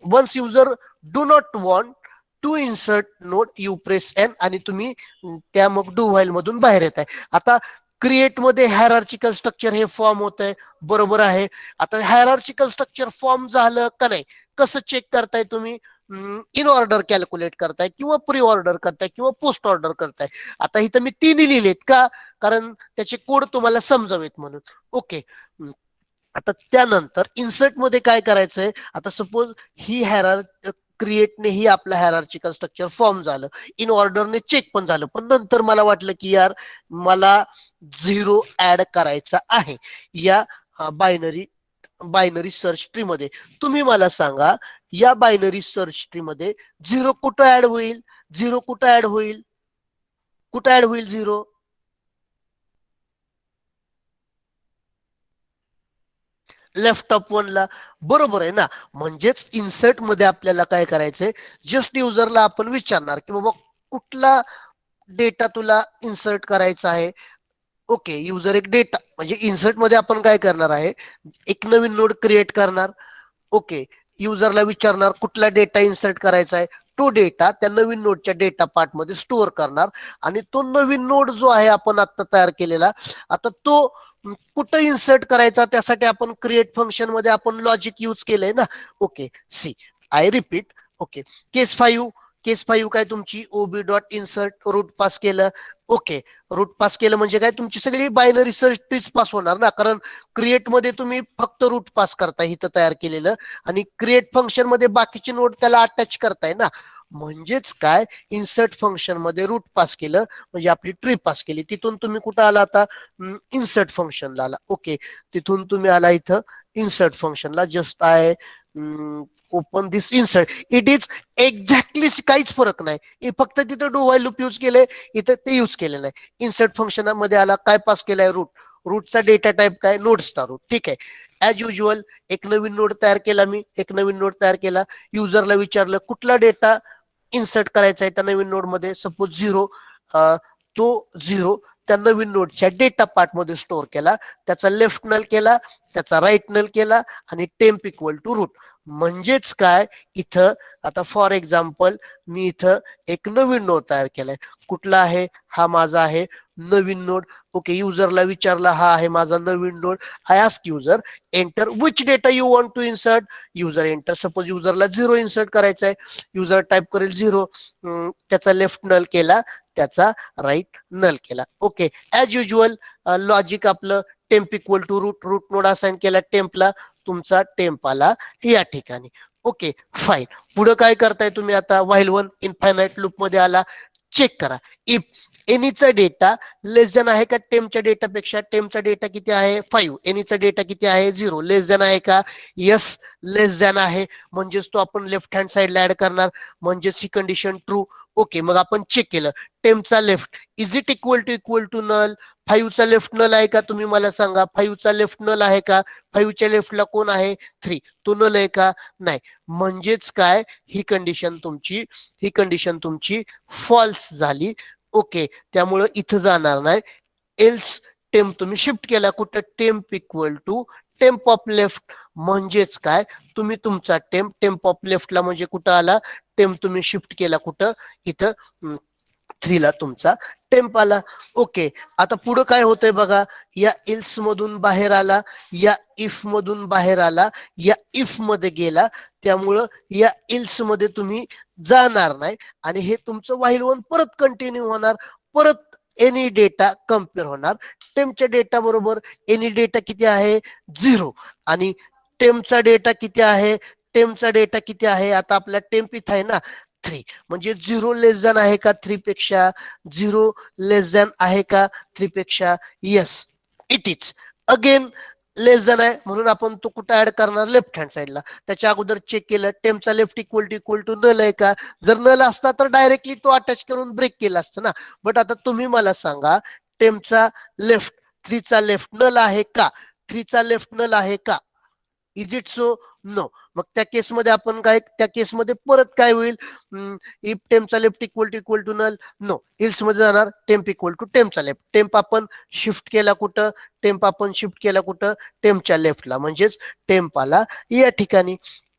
once user do not want to insert node, you press N आणि तुम्ही त्या मग do while मधून बाहेर येत आहे. आता create मध्ये हायरार्चिकल स्ट्रक्चर हे फॉर्म होत आहे, बरोबर आहे. आता हायरार्चिकल स्ट्रक्चर फॉर्म झालं का नाही, कसं चेक करताय तुम्ही, इन ऑर्डर कॅल्क्युलेट करताय किंवा प्री ऑर्डर करताय किंवा पोस्ट ऑर्डर करताय. आता इथं मी 3 लिहिलेत का, कारण त्याचे कोड तुम्हाला समजावेत म्हणून. ओके, आता त्यानंतर इन्सर्ट मध्ये काय करायचंय, आता सपोज ही क्रिएटने ही आपला हॅरार्चिकल स्ट्रक्चर फॉर्म झालं, इन ऑर्डरने चेक पण झालं, पण नंतर मला वाटलं की यार मला 0 ऍड करायचा आहे या बायनरी बायनरी सर्च ट्री मध्ये. तुम्ही मला सांगा या बायनरी सर्च ट्री मध्ये 0 कुठं ऍड होईल, 0 कुठं ऍड होईल, कुठं ऍड होईल 0? लेफ्ट ऑफ वनला, बरोबर आहे ना. म्हणजेच इन्सर्ट मध्ये आपल्याला काय करायचंय, जस्ट युजरला आपण विचारणार की बाबा कुठला डेटा तुला इन्सर्ट करायचा आहे. ओके, युजर एक डेटा म्हणजे इन्सर्ट मध्ये आपण काय करणार आहे, एक नवीन नोड क्रिएट करणार. ओके, युजरला विचारणार कुठला डेटा इन्सर्ट करायचा आहे, तो डेटा त्या नवीन नोडच्या डेटा पार्ट मध्ये स्टोअर करणार. आणि तो नवीन नोड जो आहे आपण आता तयार केलेला, आता तो कुठं इन्सर्ट करायचा, त्यासाठी आपण क्रिएट फंक्शन मध्ये आपण लॉजिक यूज केलंय ना. Okay, see I repeat. Okay, case 5 काय तुमची ob dot insert root pass केलं. ओके, रूट पास केलं म्हणजे काय, तुमची सगळी बायनरी सर्च ट्रीच पास होणार ना, कारण क्रिएट मध्ये तुम्ही फक्त रूट पास करताय इथं तयार केलेलं, आणि क्रिएट फंक्शन मध्ये बाकीचे नोड त्याला अटॅच करताय ना. म्हणजेच काय, इन्सर्ट फंक्शन मध्ये रूट पास केलं म्हणजे आपली ट्री पास केली. तिथून तुम्ही कुठं आला आता, इन्सर्ट फंक्शनला आला. ओके, तिथून तुम्ही आला इथं इन्सर्ट फंक्शनला. Just I open this insert, it is exactly काहीच फरक नाही. फक्त तिथं डू व्हाईल लूप यूज केलंय, इथं ते यूज केलेलं आहे. इन्सर्ट फंक्शन मध्ये आला, काय पास केलाय, रूट. रूटचा डेटा टाईप काय, नोड स्टार रूट. ठीक आहे, ऍज युजल एक नवीन नोड तयार केला मी, एक नवीन नोड तयार केला. युजरला विचारलं कुठला डेटा इन्सर्ट करायचा आहे त्या नवीन नोड मध्ये, सपोज 0. तो 0 त्या नवीन नोडच्या डेटा पार्ट मध्ये स्टोअर केला, त्याचा लेफ्ट नल केला, त्याचा राईट नल केला, आणि टेम्प इक्वल टू रूट. म्हणजेच काय, इथं आता फॉर एक्झाम्पल मी इथं एक नवीन नोड तयार केलाय. कुठला आहे, हा माझा आहे नवीन नोड. ओके, युजरला विचारला हा आहे माझा नवीन node. I ask user enter which data you want to insert. User enter, suppose युजरला 0 इन्सर्ट करायचा आहे. युजर टाईप करेल 0, त्याचा लेफ्ट नल केला, त्याचा राईट नल केला. ओके, ऍज युजल लॉजिक आपलं temp equal to root, root node assign केला टेम्पला, तुमचा टेम्प आला या ठिकाणी. Okay, fine. पुढे काय करताय तुम्ही आता, व्हाईल वन इनफायनाइट लूप मध्ये आला. चेक करा इफ एनीचा डेटा लेस दॅन आहे का टेमच्या डेटापेक्षा. टेमचा डेटा किती आहे 5, एनीचा डेटा किती आहे 0. लेस दॅन आहे का, यस लेस दॅन आहे. म्हणजेच तो आपण लेफ्ट हँड साइडला ऍड करणार, म्हणजेच ही कंडिशन ट्रू. ओके, मग आपण चेक केलं टेमचा left is it equal to null. 5चा लेफ्ट नल आहे का, तुम्ही मला सांगा. 5चा लेफ्ट नल आहे का, 5च्या लेफ्टला कोण आहे 3, तो नल आहे का, नाही. म्हणजेच काय, ही कंडिशन तुमची फॉल्स झाली. ओके, त्यामुळं इथं जाणार नाही. एल्स टेम्प तुम्ही शिफ्ट केला कुठं, temp equal to temp of left. म्हणजेच काय, तुम्ही तुमचा टेम्प ऑफ लेफ्टला म्हणजे कुठं आला, टेम्प तुम्ही शिफ्ट केला कुठं, इथं 3 ला तुमचा टेम्प आला. ओके, आता पुढं काय होतंय बघा, या इल्स मधून बाहेर आला, या इफ मधून बाहेर आला, या इफ मध्ये गेला. त्यामुळं या इल्स मध्ये तुम्ही जाणार नाही, आणि हे तुमचं व्हाईल वन परत कंटिन्यू होणार. परत एनी डेटा कम्पेअर होणार. टेमच्या डेटा बरोबर एनी डेटा किती आहे 0, आणि टेमचा डेटा किती आहे, टेमचा डेटा किती आहे, आता आपला टेम्प इथं आहे ना 3. म्हणजे 0 लेस दॅन आहे का 3 पेक्षा, 0 लेस दॅन आहे का 3 पेक्षा, yes it is. Again less than आहे म्हणून आपण तो कुठं ऍड करणार, लेफ्ट हँड साइडला. त्याच्या अगोदर चेक केलं टेमचा लेफ्ट इक्वल टू नल आहे का. जर नल असता तर डायरेक्टली तो अटॅच करून ब्रेक केला असतं ना. बट आता तुम्ही मला सांगा टेमचा लेफ्ट 3चा लेफ्ट नल आहे का, 3चा लेफ्ट नल आहे का, इज इट सो, नो. मग त्या केसमध्ये आपण काय, त्या केसमध्ये परत काय होईल, इफ टेम्पचा left equal to null, no. Else मध्ये जाणार टेम्प इक्वल टू टेम्पचा लेफ्ट. टेम्प आपण शिफ्ट केला कुठं, टेम्प आपण शिफ्ट केला कुठं, टेम्पच्या लेफ्टला. म्हणजेच टेम्प आला या ठिकाणी.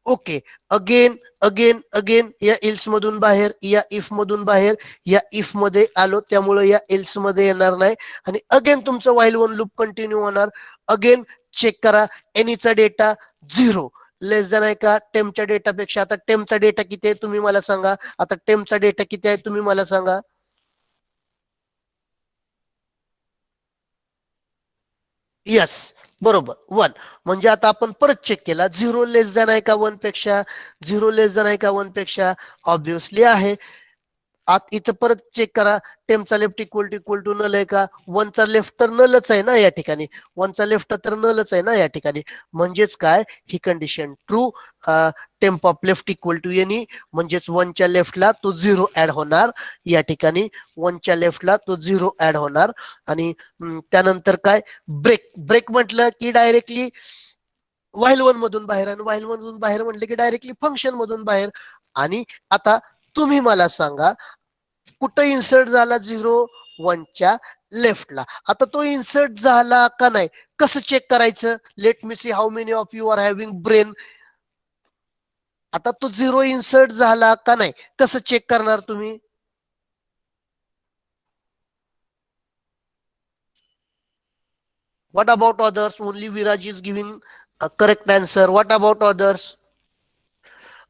ओके, अगेन अगेन अगेन या इल्स मधून बाहेर, या इफ मधून बाहेर, या इफ मध्ये आलो, त्यामुळे या इल्स मध्ये येणार नाही, आणि अगेन तुमचं व्हाईल वन लूप कंटिन्यू होणार. अगेन चेक करा एनीचा डेटा 0 लेस दॅन आहे का टेमच्या डेटापेक्षा. आता टेमचा डेटा किती आहे तुम्ही मला सांगा, आता टेमचा डेटा किती आहे तुम्ही मला सांगा. यस, बरोबर 1. म्हणजे आता आपण परत चेक केला, 0 लेस दॅन आहे का 1 पेक्षा, 0 लेस दॅन आहे का 1 पेक्षा, ऑब्विसली आहे. आत इथं परत चेक करा, टेमचा लेफ्ट इक्वल टू नल आहे का, वनचा लेफ्ट तर नलच आहे ना या ठिकाणी, वनचा लेफ्ट तर नलच आहे ना या ठिकाणी. म्हणजेच काय, ही condition true. Temp of left equal to any, म्हणजेच वनच्या लेफ्टला तो 0 ऍड होणार या ठिकाणी, वनच्या लेफ्टला तो 0 ऍड होणार. आणि त्यानंतर काय, ब्रेक ब्रेक म्हटलं की डायरेक्टली व्हाईल वन मधून बाहेर, आणि व्हाईल वन मधून बाहेर म्हटलं की डायरेक्टली फंक्शन मधून बाहेर. आणि आता तुम्ही मला सांगा, कुठं इन्सर्ट झाला 0 1च्या लेफ्टला. आता तो इन्सर्ट झाला का नाही, कसं चेक करायचं, let me see how many of you are having brain. आता तो 0 इन्सर्ट झाला का नाही, कसं चेक करणार तुम्ही. What about others, only Viraj is giving correct answer. What about others,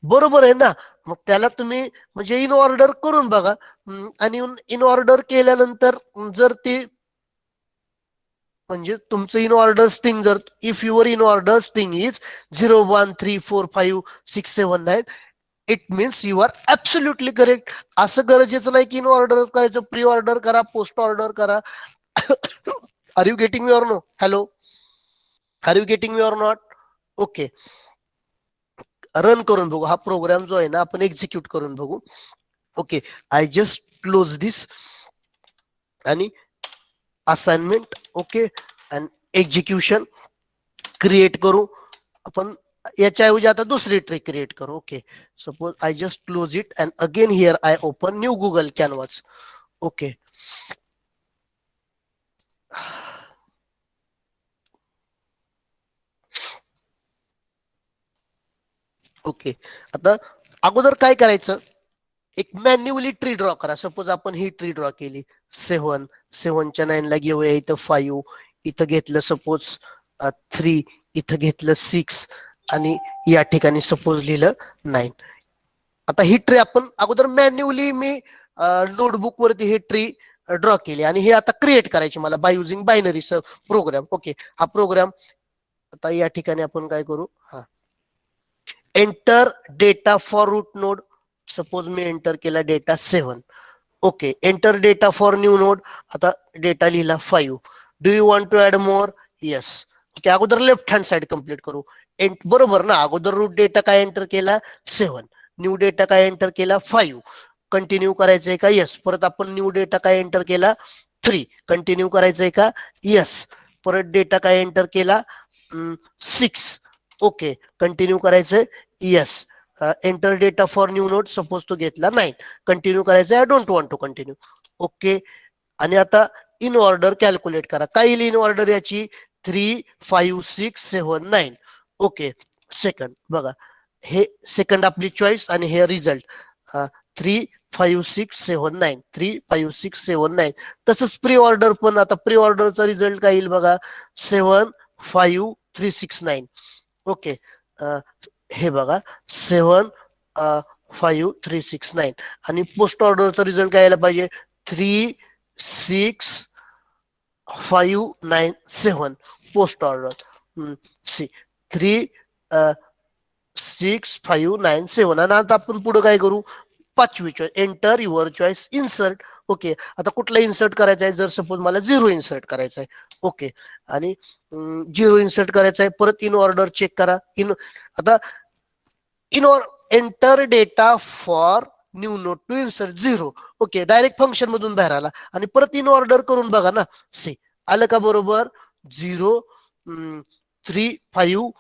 बरोबर आहे ना. मग त्याला तुम्ही म्हणजे इन ऑर्डर करून बघा. आणि इन ऑर्डर केल्यानंतर जर ते म्हणजे तुमचं इन ऑर्डर स्ट्रिंग, जर if your in order string is 0 1 3 4 5 6 7 9, it means you are absolutely correct. असं गरजेचं नाही की इन ऑर्डर करायचं, प्री ऑर्डर करा, पोस्ट ऑर्डर करा. Are you getting me or no, hello, are you getting me or not. Okay, run करून बघू हा प्रोग्राम जो आहे ना, आपण एक्झिक्यूट करून बघू. ओके, आय जस्ट क्लोज दिस आणि assignment. Okay, and execution create करू आपण. याच्याऐवजी आता दुसरी ट्रिक क्रिएट करू. Okay, suppose I just close it and again here I open new Google canvas. Okay, okay. आता अगोदर काय करायचं, एक मॅन्युअली ट्री ड्रॉ करा. सपोज आपण ही ट्री ड्रॉ केली, 7, 7च्या 9ला घेऊया, इथं 5, इथं घेतलं सपोज 3, इथं घेतलं 6, आणि या ठिकाणी सपोज लिहिलं 9. आता ही ट्री आपण अगोदर मॅन्युअली मी नोटबुक वरती ही ट्री ड्रॉ केली, आणि हे आता क्रिएट करायची मला by using binary program. Okay, हा प्रोग्राम आता या ठिकाणी आपण काय करू, हा enter data for root node. Suppose मी एंटर केला data 7. Okay, enter data for new node. आता डेटा लिहिला 5. Do you want to add more, yes. Okay, अगोदर लेफ्ट हँड साइड कंप्लीट करू. बरोबर ना, अगोदर रूट डेटा काय एंटर केला 7, न्यू डेटा काय एंटर केला 5, कंटिन्यू करायचंय का, येस. परत आपण न्यू डेटा काय एंटर केला 3, कंटिन्यू करायचंय का, येस. परत डेटा काय एंटर केला 6. ओके, कंटिन्यू करायचंय, yes. Enter data for new node, suppose तो घेतला 9, कंटिन्यू करायचं, I don't want to continue. Okay, आणि आता इन ऑर्डर कॅल्क्युलेट करा, काय येईल इन ऑर्डर याची, 3 5 6 7 9. ओके, सेकंड बघा, हे सेकंड आपली चॉईस आणि हे रिझल्ट 3 5 6 7 9, 3 5 6 7 9. तसंच प्री ऑर्डर पण, आता प्री ऑर्डरचा रिझल्ट काय येईल बघा, 7 5 3 6 9. ओके, हे बघा 7 5 3 6 9. आणि पोस्ट ऑर्डरचा रिझल्ट काय यायला पाहिजे, 3 6 5 9 7. Post order see 3 6 5 9 7. आणि आता आपण पुढे काय करू, पाचवी choice, enter your choice insert. Okay, आता कुठला इन्सर्ट करायचा आहे, जर सपोज मला 0 इन्सर्ट करायचा आहे. ओके, आणि 0 इन्सर्ट करायचा आहे. परत इन ऑर्डर चेक करा. आता in enter data for new node to insert 0. Okay, direct function मधून बाहेर आला, आणि परत इन ऑर्डर करून बघा ना, सी आलं का बरोबर, 0 3 5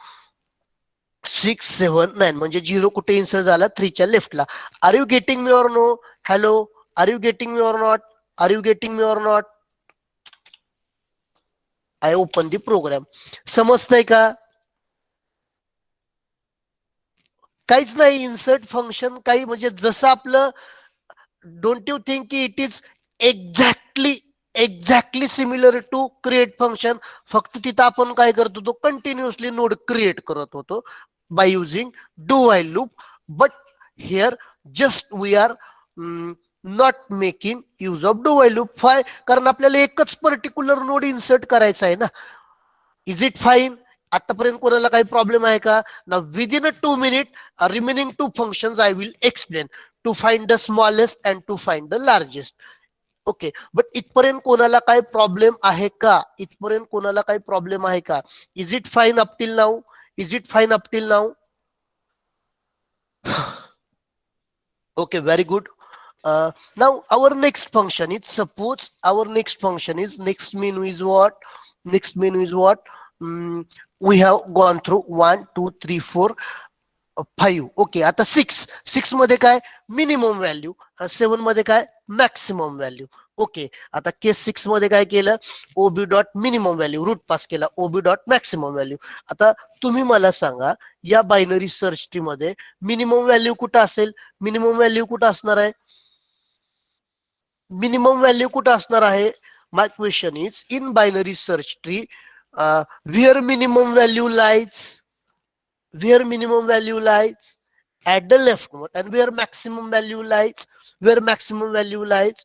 6 7 9. म्हणजे 0 कुठे इन्सर्ट झाला, 3च्या लेफ्टला. Are you getting me or no, hello, are you getting me or not, are you getting me or not. I open the program. समजतंय का, काहीच नाही, इन्सर्ट फंक्शन काही म्हणजे जसं आपलं, डोंट यू थिंक की it is exactly similar to create function. फक्त तिथं आपण काय करत होतो, कंटिन्युअसली नोड क्रिएट करत होतो by using do while loop. But here just we are not making use of do while loop. कारण आपल्याला एकच पर्टिक्युलर नोड इन्सर्ट करायचा आहे ना. Is it fine? आतापर्यंत कोणाला काही प्रॉब्लेम आहे का? ना within a 2 minute remaining 2 functions I will explain to find the smallest and to find the largest. Okay, but इथपर्यंत कोणाला काही प्रॉब्लेम आहे का? इथपर्यंत कोणाला काही प्रॉब्लेम आहे का? Is it fine up till now? Is it fine up till now? Okay, very good. Now our next function is, suppose our next function is, next menu is what? Next menu is what? We have gone through 1 2 3 4 5. Okay, आता 6 मध्ये काय? Minimum value. 7 मध्ये काय? Maximum value. Okay, आता केस 6 मध्ये काय केलं? Ob dot minimum value root pass केला, ओबी डॉट मॅक्सिमम व्हॅल्यू. आता तुम्ही मला सांगा, या बायनरी सर्च ट्री मध्ये मिनिमम व्हॅल्यू कुठं असेल? मिनिमम व्हॅल्यू कुठं असणार आहे? मिनिमम व्हॅल्यू कुठं असणार आहे? My question is, in binary search tree, where minimum value lies, where minimum value lies at the leftmost, and where maximum value lies, where maximum value lies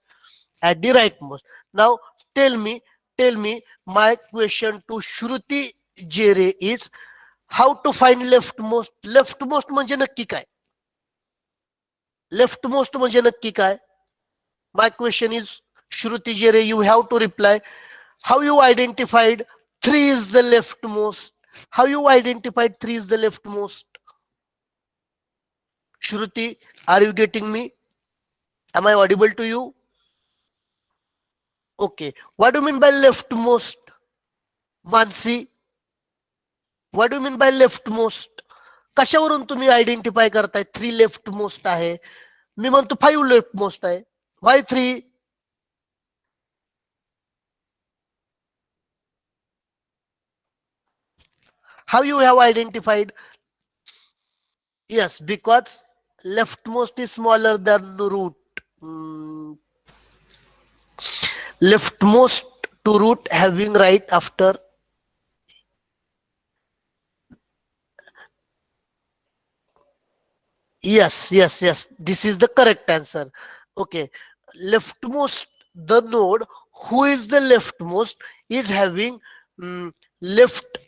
at the rightmost. Now tell me, my question to Shruti Jere is, how to find leftmost? Leftmost म्हणजे नक्की काय? Leftmost म्हणजे नक्की काय? My question is, Shruti Jere, you have to reply. How you identified 3 is the leftmost? How you identified 3 is the leftmost? Shruti, are you getting me? Am I audible to you? Okay. What do you mean by leftmost? Mansi, what do you mean by leftmost? कशावरून तुम्ही identify करताय 3 leftmost आहे? मी म्हणतो 5 leftmost आहे. Why 3? How you have identified? Yes, because leftmost is smaller than the root. Leftmost to root having right after. Yes. This is the correct answer. Okay. Leftmost, the node who is the leftmost is having left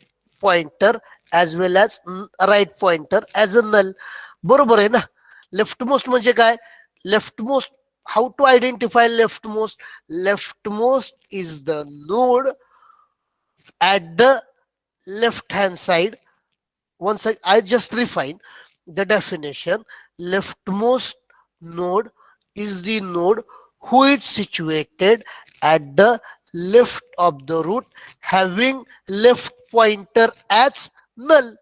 pointer as well as right pointer as a null. बरोबर आहे ना? Leftmost म्हणजे काय? Leftmost, how to identify leftmost? Leftmost is the node at the left hand side. Once I just refine the definition. Leftmost node is the node who is situated at the left of the root having left pointer as null.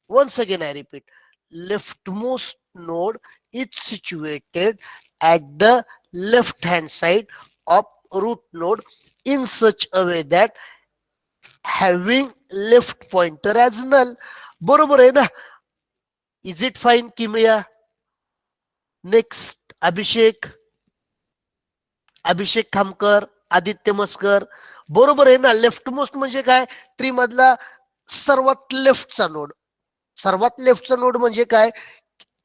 Once again I repeat, leftmost node is situated at the left hand side of root node in such a way that having left pointer as null. बरोबर आहे ना? Is it fine Kimiya? Next Abhishek Khamkar, Aditya Maskar. बरोबर आहे ना? Leftmost म्हणजे काय? Tree मधला सर्वात लेफ्टचा नोड. सर्वात लेफ्टचा नोड म्हणजे काय?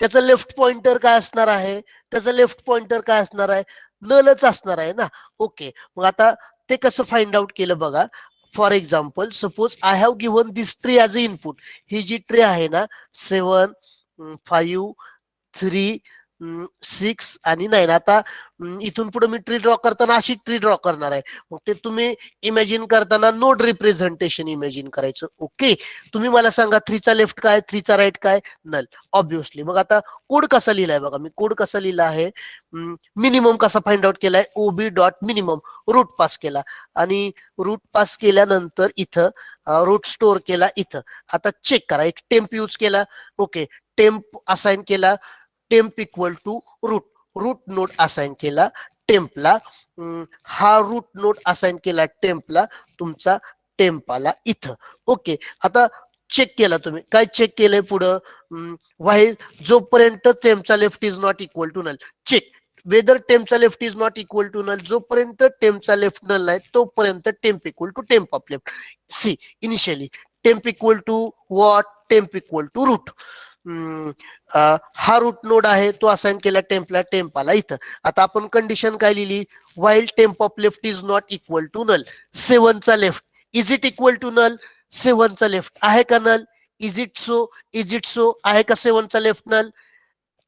त्याचा लेफ्ट पॉइंटर काय असणार आहे? त्याचा लेफ्ट पॉइंटर काय असणार आहे? नलच असणार आहे ना. ओके, मग आता ते कसं फाइंड आउट केलं बघा. For example, suppose I have given this tree as a input. ही जी ट्री आहे ना, 7 5 3 6 आणि 9. आता इथून पुढे मी ट्री ड्रॉ करताना अशी ट्री ड्रॉ करणार आहे. मग ते तुम्ही इमॅजिन करताना नोड रिप्रेझेंटेशन इमॅजिन करायचं. ओके, तुम्ही मला सांगा 3 चा लेफ्ट काय, 3 चा राईट काय? Null, obviously. मग आता कोड कसा लिहिलाय बघा. मी कोड कसा लिहिला आहे? मिनिमम कसा फाइंड आउट केलाय? ओबी डॉट मिनिमम रूट पास केला, आणि रूट पास केल्यानंतर इथं रूट स्टोअर केला इथं. आता चेक करा, एक टेम्प यूज केला. ओके, टेम्प असाइन केला, temp equal to root node assign केला टेम्पला. हा रूट नोड असाइन केला टेम्पला, तुमचा टेम्प आला इथं. ओके, आता चेक केला तुम्ही. काय चेक केलंय पुढं? व्हाईल जोपर्यंत टेम्पचा left is not equal to null. Check whether टेम्पचा left is not equal to null. जोपर्यंत टेम्पचा लेफ्ट नल नाही तोपर्यंत temp equal to temp of left. See, initially temp equal to what? Temp equal to root. हा root node आहे, तो assign केला टेम्पला, टेम्प आला इथं. आता आपण कंडिशन काय लिहिली? While temp of left is not equal to null. 7 चा left, is it equal to null? सेवनचा लेफ्ट आहे का null? Is it so? Is it so? आहे का सेवनचा left null?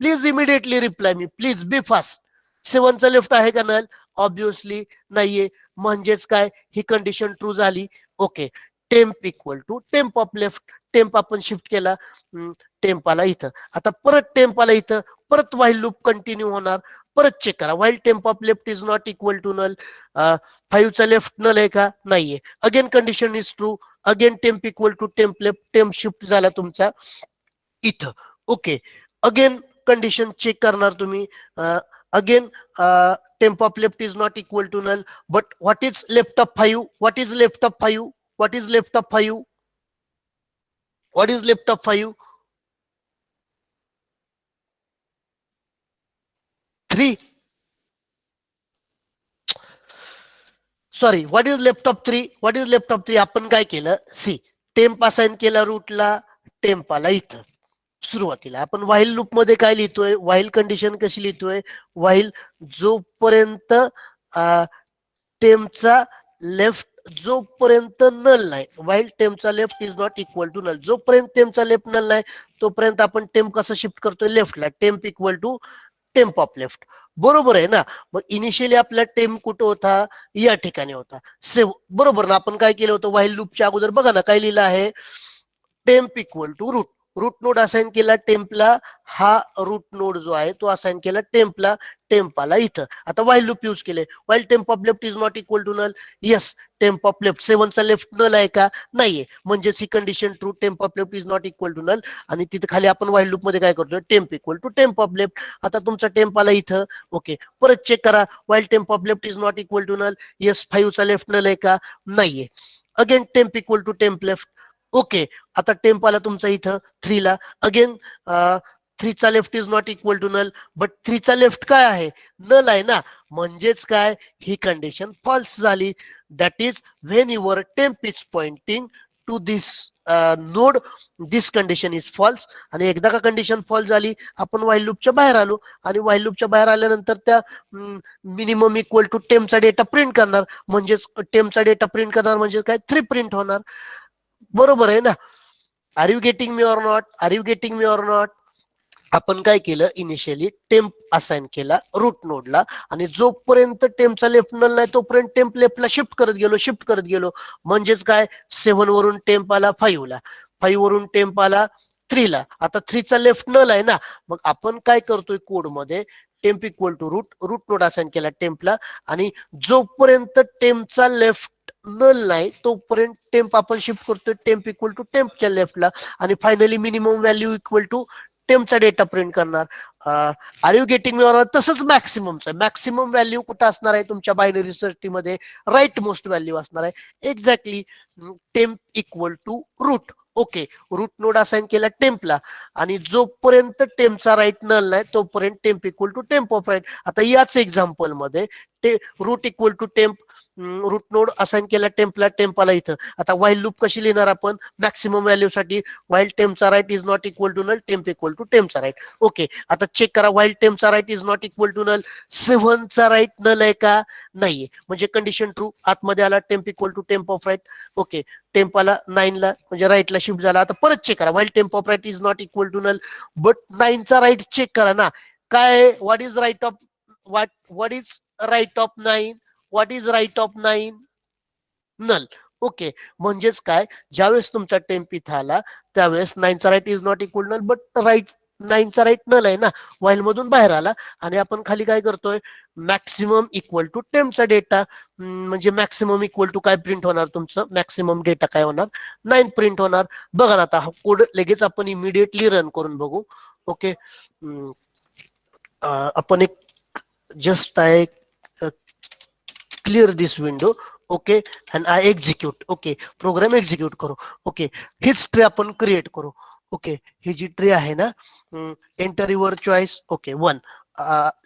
Please immediately reply me, please be fast. सेवनचा left आहे का नल? ऑब्विसली नाहीये. म्हणजेच काय, ही कंडिशन ट्रू झाली. Okay, temp equal to temp of left. Temp आपण शिफ्ट केला, टेम्प आला इथं. आता परत टेम्प आला इथं, परत व्हाईल लूप कंटिन्यू होणार. परत चेक करा, while temp of left is not equal to null. 5चा लेफ्ट नल आहे का? नाहीये. Again condition is true. Again temp equal to temp left. Temp shift झाला तुमचा इथं. ओके, अगेन कंडिशन चेक करणार तुम्ही. Again temp of left is not equal to null. But what is left of 5? What is left of 5? What is left of 5? What is left of 5? 3. Sorry, what is left of 3? What is left of 3? आपण काय केलं, C, temp assign केला रूटला, temp आला इथं. सुरुवातीला आपण while loop मध्ये काय लिहितोय, व्हाईल कंडिशन कशी लिहितोय, व्हाईल जोपर्यंत टेम्पचा लेफ्ट, जोपर्यंत नल नाही, व्हाईल टेम्पचा left is not equal to null. जोपर्यंत टेम्पचा लेफ्ट नल नाही तोपर्यंत आपण टेम्प कसं शिफ्ट करतोय, लेफ्टला. Temp equal to temp of left. बरोबर आहे ना? मग इनिशियली आपला टेम्प कुठं होता, या ठिकाणी होता. सेव बरोबर ना? आपण काय केलं होतं, व्हाईल लूपच्या अगोदर बघा ना काय लिहिलं आहे, temp equal to root. Root node assign केला टेम्पला, हा रूट नोड जो आहे तो असाइन केला टेम्पला, टेम्प आला इथं. आता व्हाईल लूप यूज केले, while temp of left is not equal to null. Yes, temp of left, 7चा लेफ्ट नल आहे का? नाहीये. म्हणजे ही condition true, temp of left is not equal to null. आणि तिथे खाली आपण व्हाईल लूप मध्ये काय करतोय, temp equal to temp of left. आता तुमचा टेम्प आला इथं. ओके, परत चेक करा, while temp of left is not equal to null. Yes, 5चा लेफ्ट नल आहे का? नाहीये. Again temp equal to temp left. Okay, आता टेम्प आला तुमचा इथं 3ला. अगेन 3चा left is not equal to null. But 3चा लेफ्ट काय आहे, नल आहे ना. म्हणजेच काय, ही कंडिशन फॉल्स झाली. That is when your temp is pointing to this node, this condition is false. आणि एकदा का कंडिशन फॉल्स झाली, आपण व्हाईल लूपच्या बाहेर आलो. आणि व्हाईल लूपच्या बाहेर आल्यानंतर त्या मिनिमम इक्वल टू टेम्पचा डेटा प्रिंट करणार. म्हणजेच टेम्पचा डेटा प्रिंट करणार म्हणजे काय, 3 प्रिंट होणार. बरोबर आहे ना? Are you getting me or not? Are you getting me or not? आपण काय केलं, इनिशियली टेम्प असाइन केला रूट नोडला, आणि जोपर्यंत टेम्पचा लेफ्ट नल नाही तोपर्यंत टेम्प लेफ्टला शिफ्ट करत गेलो, शिफ्ट करत गेलो. म्हणजेच काय, 7 वरून टेम्प आला 5ला, 5 वरून टेम्प आला 3ला. आता 3चा लेफ्ट नल आहे ना. मग आपण काय करतोय कोड मध्ये, temp equal to root, root node assign केला टेम्पला, आणि जोपर्यंत टेम्पचा लेफ्ट नल नाही तोपर्यंत टेम्प आपण शिफ्ट करतोय टेम्प इक्वल टू टेम्पच्या लेफ्टला. आणि finally minimum value equal to टेम्पचा डेटा प्रिंट करणार. Are you getting me or? तसंच मॅक्सिममचं, मॅक्सिमम व्हॅल्यू कुठं असणार आहे तुमच्या बायनरी सर्च मध्ये, राईट मोस्ट व्हॅल्यू असणार आहे. Exactly temp equal to root. Okay, root node assign केला टेम्पला, आणि जोपर्यंत टेम्पचा राईट नल नाही तोपर्यंत temp equal to temp of right. आता याच एक्झाम्पल मध्ये root equal to temp, root node assign केला टेम्पला, टेम्प आला इथं. आता व्हाईल लूप कशी लिहिणार आपण, मॅक्सिमम व्हॅल्यू साठी, व्हाईल टेम्पचा right is not equal to null, temp equal to टेम्पचा राईट. ओके, आता चेक करा, व्हाईल टेम्पचा right is not equal to null, 7चा राईट नल आहे का? नाहीये. म्हणजे कंडिशन ट्रू. आतमध्ये आला temp equal to temp of right. Okay, temp आला 9ला, म्हणजे राईटला शिफ्ट झाला. आता परत चेक करा, while temp of right is not equal to null, but 9चा राईट चेक करा ना. काय, what is right of, what is right of 9? What is right of 9? Null. Okay, म्हणजेच काय, ज्यावेळेस तुमचा टेम्प इथं आला त्यावेळेस 9चा right is not equal null, but right, 9चा राईट नल आहे ना. व्हाईल मधून बाहेर आला, आणि आपण खाली काय करतोय, मॅक्सिमम इक्वल टू टेम्पचा डेटा. म्हणजे मॅक्सिमम इक्वल टू काय प्रिंट होणार तुमचं, मॅक्सिमम डेटा काय होणार, 9 प्रिंट होणार. बघा ना, आता हा कोड लगेच आपण इमिडिएटली रन करून बघू. ओके, आपण एक जस्ट आहे clear this window. Okay, and I execute. Okay, program execute करू. ओके, हीच ट्री आपण क्रिएट करू. ओके, ही जी ट्री आहे ना, enter your choice. Okay, 1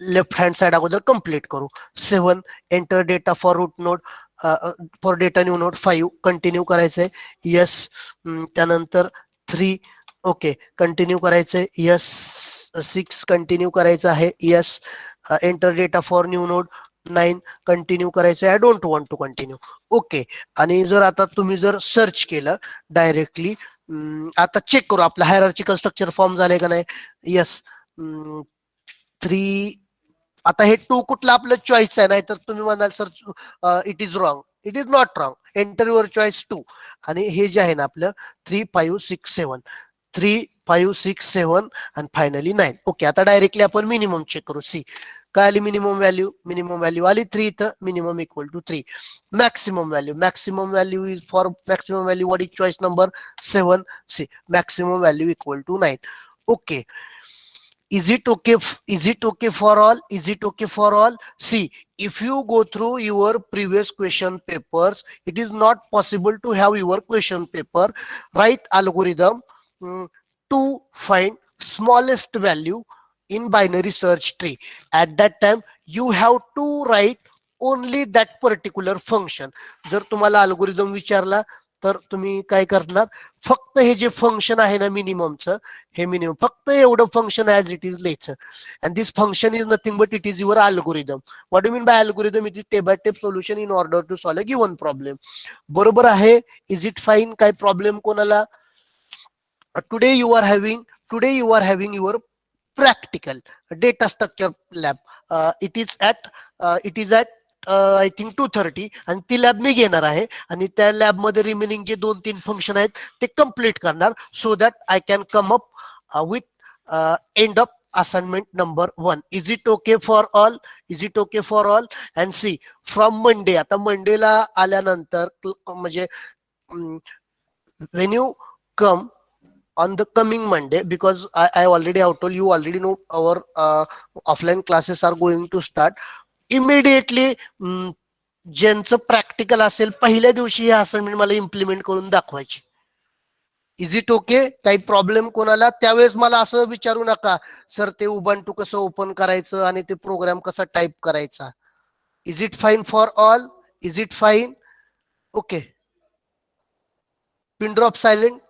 left hand side अगोदर कंप्लीट करू. 7 enter data for root node, for data new node 5 continue करायचंय. यस, त्यानंतर 3. ओके, कंटिन्यू करायचंय. यस, 6 कंटिन्यू करायचं आहे. Yes, enter data for new node. 9 continue करायचं, I don't want to continue. Okay. आणि जर आता तुम्ही जर सर्च केलं डायरेक्टली, आता चेक करू आपलं हायरार्चिकल स्ट्रक्चर फॉर्म झालंय का नाही. येस. 3. आता हे 2 कुठलं आपलं चॉईस आहे, नाही तर तुम्ही म्हणाल sir it is wrong. It is not wrong. Enter your choice 2. आणि हे जे आहे ना आपलं 3, 5, 6, 7, 3, 5, 6, 7 आणि फायनली 9. ओके. आता डायरेक्टली आपण मिनिमम चेक करू. सी काय आली मिनिमम व्हॅल्यू आली 3, इथं minimum equal to 3. Maximum value is for maximum value what is choice number 7. See maximum value equal to 9. Okay. Is it okay? Is it okay for all? Is it okay for all? See, if you go through your previous question papers, it is not possible to have your question paper right algorithm to find smallest value in binary search tree. At that time, you have to write only that particular function. जर तुम्हाला algorithm विचारला तर तुम्ही काय करणार, फक्त हे जे फंक्शन आहे ना मिनिममचं, हे मिनिमम फक्त एवढं फंक्शन ऍज इट इज लिहायचं. And this function is nothing but it is your algorithm. What you mean by algorithm? It is step by step solution in order to solve a given problem. बरोबर आहे. Is it fine? काय problem कोणाला? Today you are having your practical data structure lab. It is at I think 2:30 आणि ती lab मी घेणार आहे आणि त्या लॅब मध्ये रिमेनिंग जे 2-3 फंक्शन आहेत ते कम्प्लीट करणार, so that I can come up with end of assignment number 1. Is it okay for all? Is it okay for all? And see from Monday, आता मंडेला आल्यानंतर म्हणजे when you come on the coming Monday, because I already have told you already know our offline classes are going to start immediately. ज्यांचं practical असेल पहिल्या दिवशी हे assignment मला इम्प्लिमेंट करून दाखवायची. Is it okay? काही प्रॉब्लेम कोणाला? त्यावेळेस मला असं विचारू नका सर ते उबंटू कसं ओपन करायचं आणि ते प्रोग्राम कसा टाईप करायचा. Is it fine for all? Is it fine? Okay. Pin drop silent.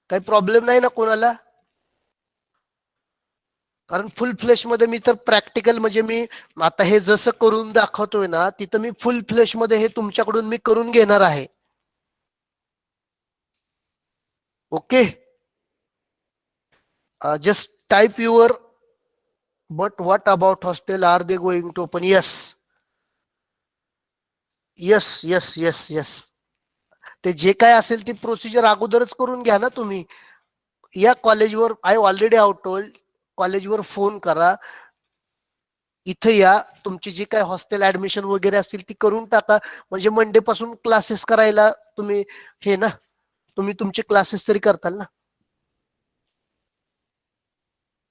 काही प्रॉब्लेम नाही ना कोणाला? कारण फुल फ्लेश मध्ये मी तर प्रॅक्टिकल म्हणजे मी आता हे जसं करून दाखवतोय ना, तिथं मी फुल फ्लेश मध्ये हे तुमच्याकडून मी करून घेणार आहे. Okay. Just type your. But what about hostel? Are they going to open? Yes yes yes yes yes. ते जे काय असेल ती प्रोसिजर अगोदरच करून घ्या ना तुम्ही. या कॉलेजवर आय ऑलरेडी आउट टोल्ड, कॉलेजवर फोन करा, इथे या, तुमची जी काय हॉस्टेल ऍडमिशन वगैरे असतील ती करून टाका. म्हणजे मंडे पासून क्लासेस करायला तुम्ही हे ना, तुम्ही तुमचे क्लासेस तरी करताल ना.